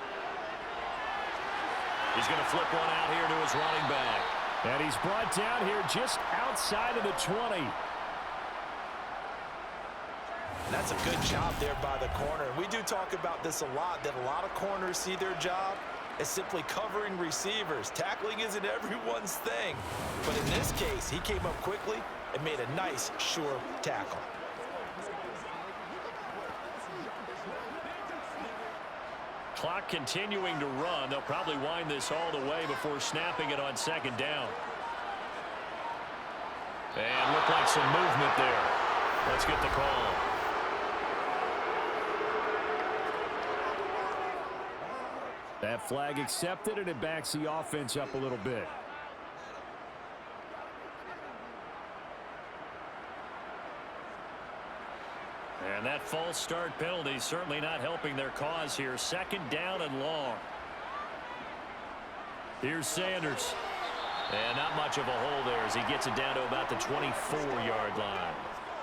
He's going to flip one out here to his running back. And he's brought down here just outside of the 20. That's a good job there by the corner. We do talk about this a lot, that a lot of corners see their job as simply covering receivers. Tackling isn't everyone's thing. But in this case, he came up quickly and made a nice, sure tackle. Clock continuing to run. They'll probably wind this all the way before snapping it on 2nd down. And looked like some movement there. Let's get the call. That flag accepted, and it backs the offense up a little bit. And that false start penalty certainly not helping their cause here. Second down and long. Here's Sanders. And not much of a hole there as he gets it down to about the 24-yard line.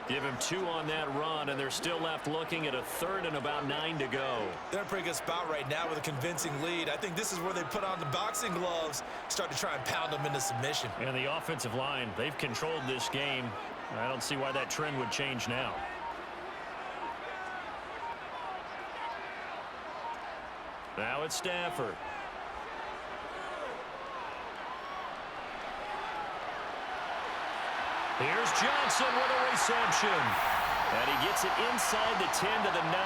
Give him 2 on that run, and they're still left looking at a 3rd and about 9 to go. They're in a pretty good spot right now with a convincing lead. I think this is where they put on the boxing gloves, start to try and pound them into submission. And the offensive line, they've controlled this game. I don't see why that trend would change now. Now it's Stafford. Here's Johnson with a reception. And he gets it inside the 10 to the 9.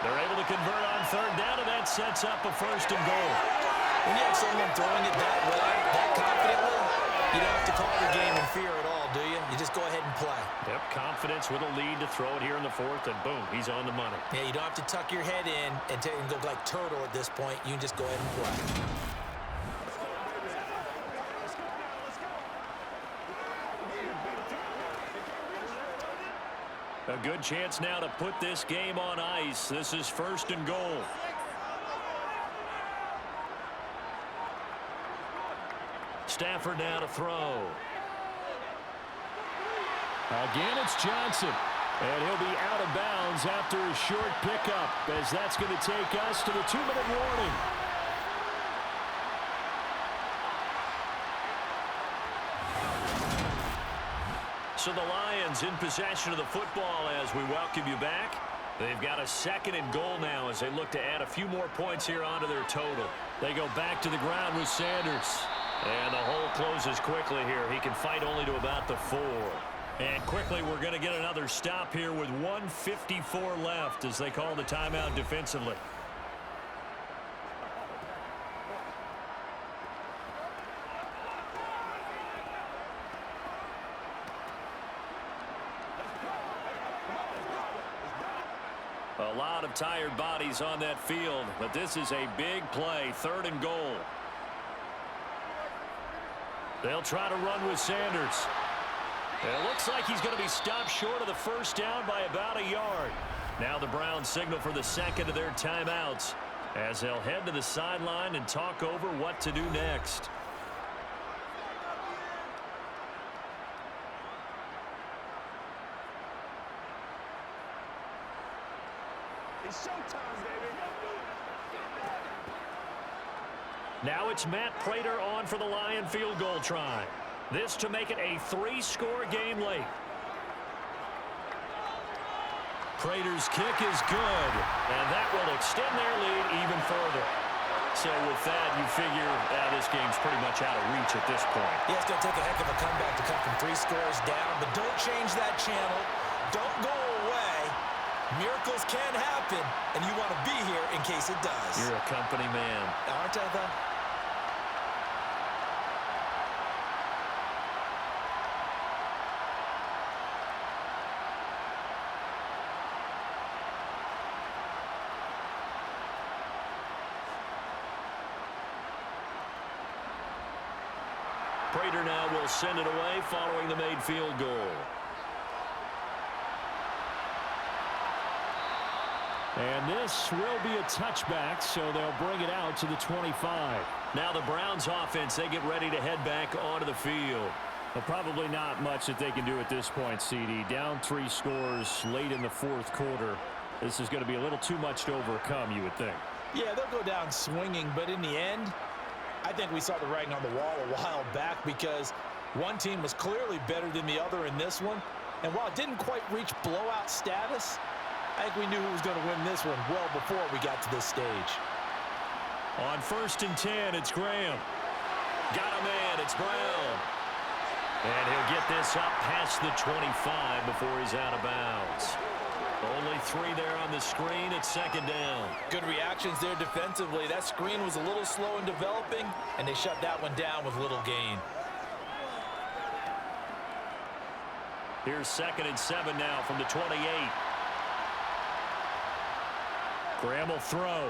They're able to convert on 3rd down, and that sets up a 1st and goal. When you have someone throwing it that way, that confidently, you don't have to call the game in fear at all, do you? You just go ahead and play. Yep, confidence with a lead to throw it here in the 4th, and boom, he's on the money. Yeah, you don't have to tuck your head in and look like turtle at this point. You can just go ahead and play. A good chance now to put this game on ice. This is 1st and goal. Stafford now to throw. Again, it's Johnson. And he'll be out of bounds after a short pickup, as that's going to take us to the 2-minute warning. So the Lions in possession of the football as we welcome you back. They've got a 2nd and goal now as they look to add a few more points here onto their total. They go back to the ground with Sanders. And the hole closes quickly here. He can fight only to about the 4. And quickly we're going to get another stop here with 1:54 left as they call the timeout defensively. A lot of tired bodies on that field, but this is a big play, 3rd and goal. They'll try to run with Sanders. It looks like he's going to be stopped short of the 1st down by about a yard. Now the Browns signal for the 2nd of their timeouts as they'll head to the sideline and talk over what to do next. It's showtime, baby. Now it's Matt Prater on for the Lion field goal try. This to make it a 3-score game late. Prater's kick is good, and that will extend their lead even further. So with that, you figure this game's pretty much out of reach at this point. Yeah, it's going to take a heck of a comeback to come from 3 scores down, but don't change that channel. Don't go away. Miracles can happen, and you want to be here in case it does. You're a company man. Aren't I, though? Prater now will send it away following the made field goal. And this will be a touchback, so they'll bring it out to the 25. Now the Browns offense, they get ready to head back onto the field. Well, probably not much that they can do at this point, CD. Down 3 scores late in the 4th quarter. This is going to be a little too much to overcome, you would think. Yeah, they'll go down swinging, but in the end, I think we saw the writing on the wall a while back because one team was clearly better than the other in this one. And while it didn't quite reach blowout status, I think we knew who was going to win this one well before we got to this stage. On 1st and 10, it's Graham. Got a man, it's Brown. And he'll get this up past the 25 before he's out of bounds. Only 3 there on the screen. It's 2nd down. Good reactions there defensively. That screen was a little slow in developing, and they shut that one down with little gain. Here's 2nd and 7 now from the 28. Graham will throw.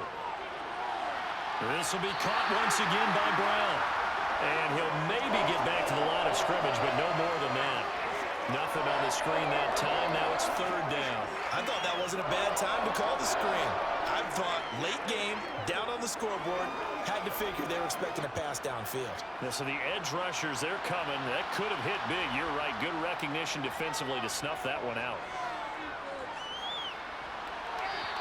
This will be caught once again by Brown. And he'll maybe get back to the line of scrimmage, but no more than that. Nothing on the screen that time. Now it's third down. I thought that wasn't a bad time to call the screen. I thought late game, down on the scoreboard, had to figure they were expecting a pass downfield. Yeah, so the edge rushers, they're coming. That could have hit big. You're right. Good recognition defensively to snuff that one out.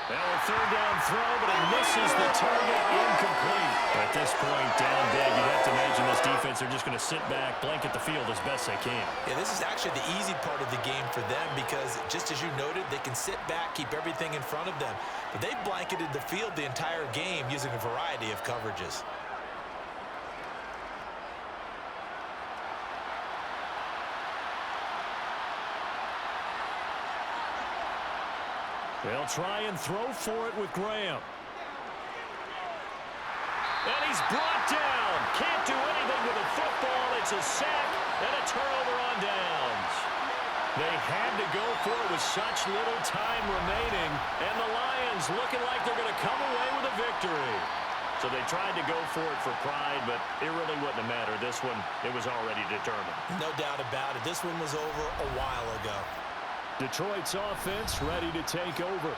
Now a third down throw, but it misses the target, incomplete. At this point, down big, you'd have to imagine this defense, they're just going to sit back, blanket the field as best they can. Yeah, this is actually the easy part of the game for them because, just as you noted, they can sit back, keep everything in front of them. But they've blanketed the field the entire game using a variety of coverages. They'll try and throw for it with Graham. And he's brought down. Can't do anything with a football. It's a sack and a turnover on downs. They had to go for it with such little time remaining. And the Lions looking like they're going to come away with a victory. So they tried to go for it for pride, but it really wouldn't have mattered. This one, it was already determined. No doubt about it. This one was over a while ago. Detroit's offense ready to take over.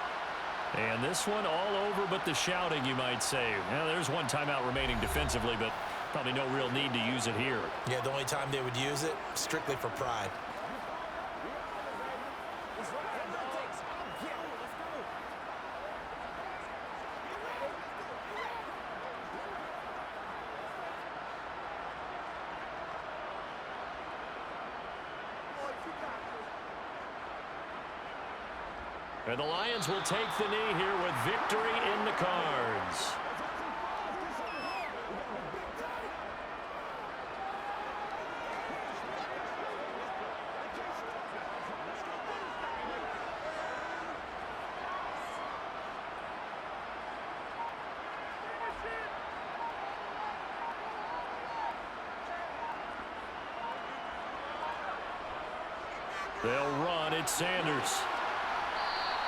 And this one all over but the shouting, you might say. Now, there's one timeout remaining defensively, but probably no real need to use it here. Yeah, the only time they would use it, strictly for pride. And the Lions will take the knee here with victory in the cards. They'll run. It's Sanders.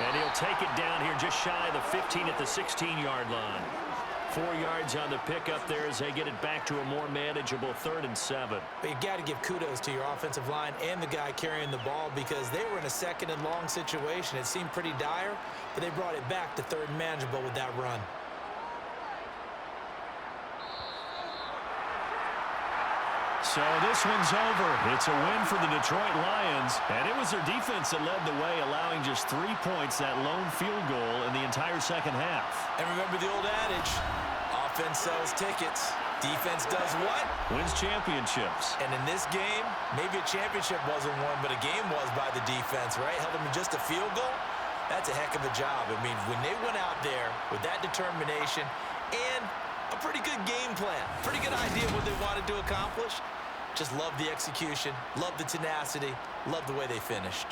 And he'll take it down here just shy of the 15 at the 16-yard line. 4 yards on the pickup there as they get it back to a more manageable 3rd and 7. But you got to give kudos to your offensive line and the guy carrying the ball because they were in a 2nd and long situation. It seemed pretty dire, but they brought it back to 3rd and manageable with that run. So this one's over. It's a win for the Detroit Lions, and it was their defense that led the way, allowing just 3 points, that lone field goal in the entire second half. And remember the old adage, offense sells tickets, defense does what? Wins championships. And in this game, maybe a championship wasn't won, but a game was by the defense, right? Held them in just a field goal. That's a heck of a job. I mean, when they went out there with that determination and a pretty good game plan, pretty good idea of what they wanted to accomplish, just love the execution, love the tenacity, love the way they finished.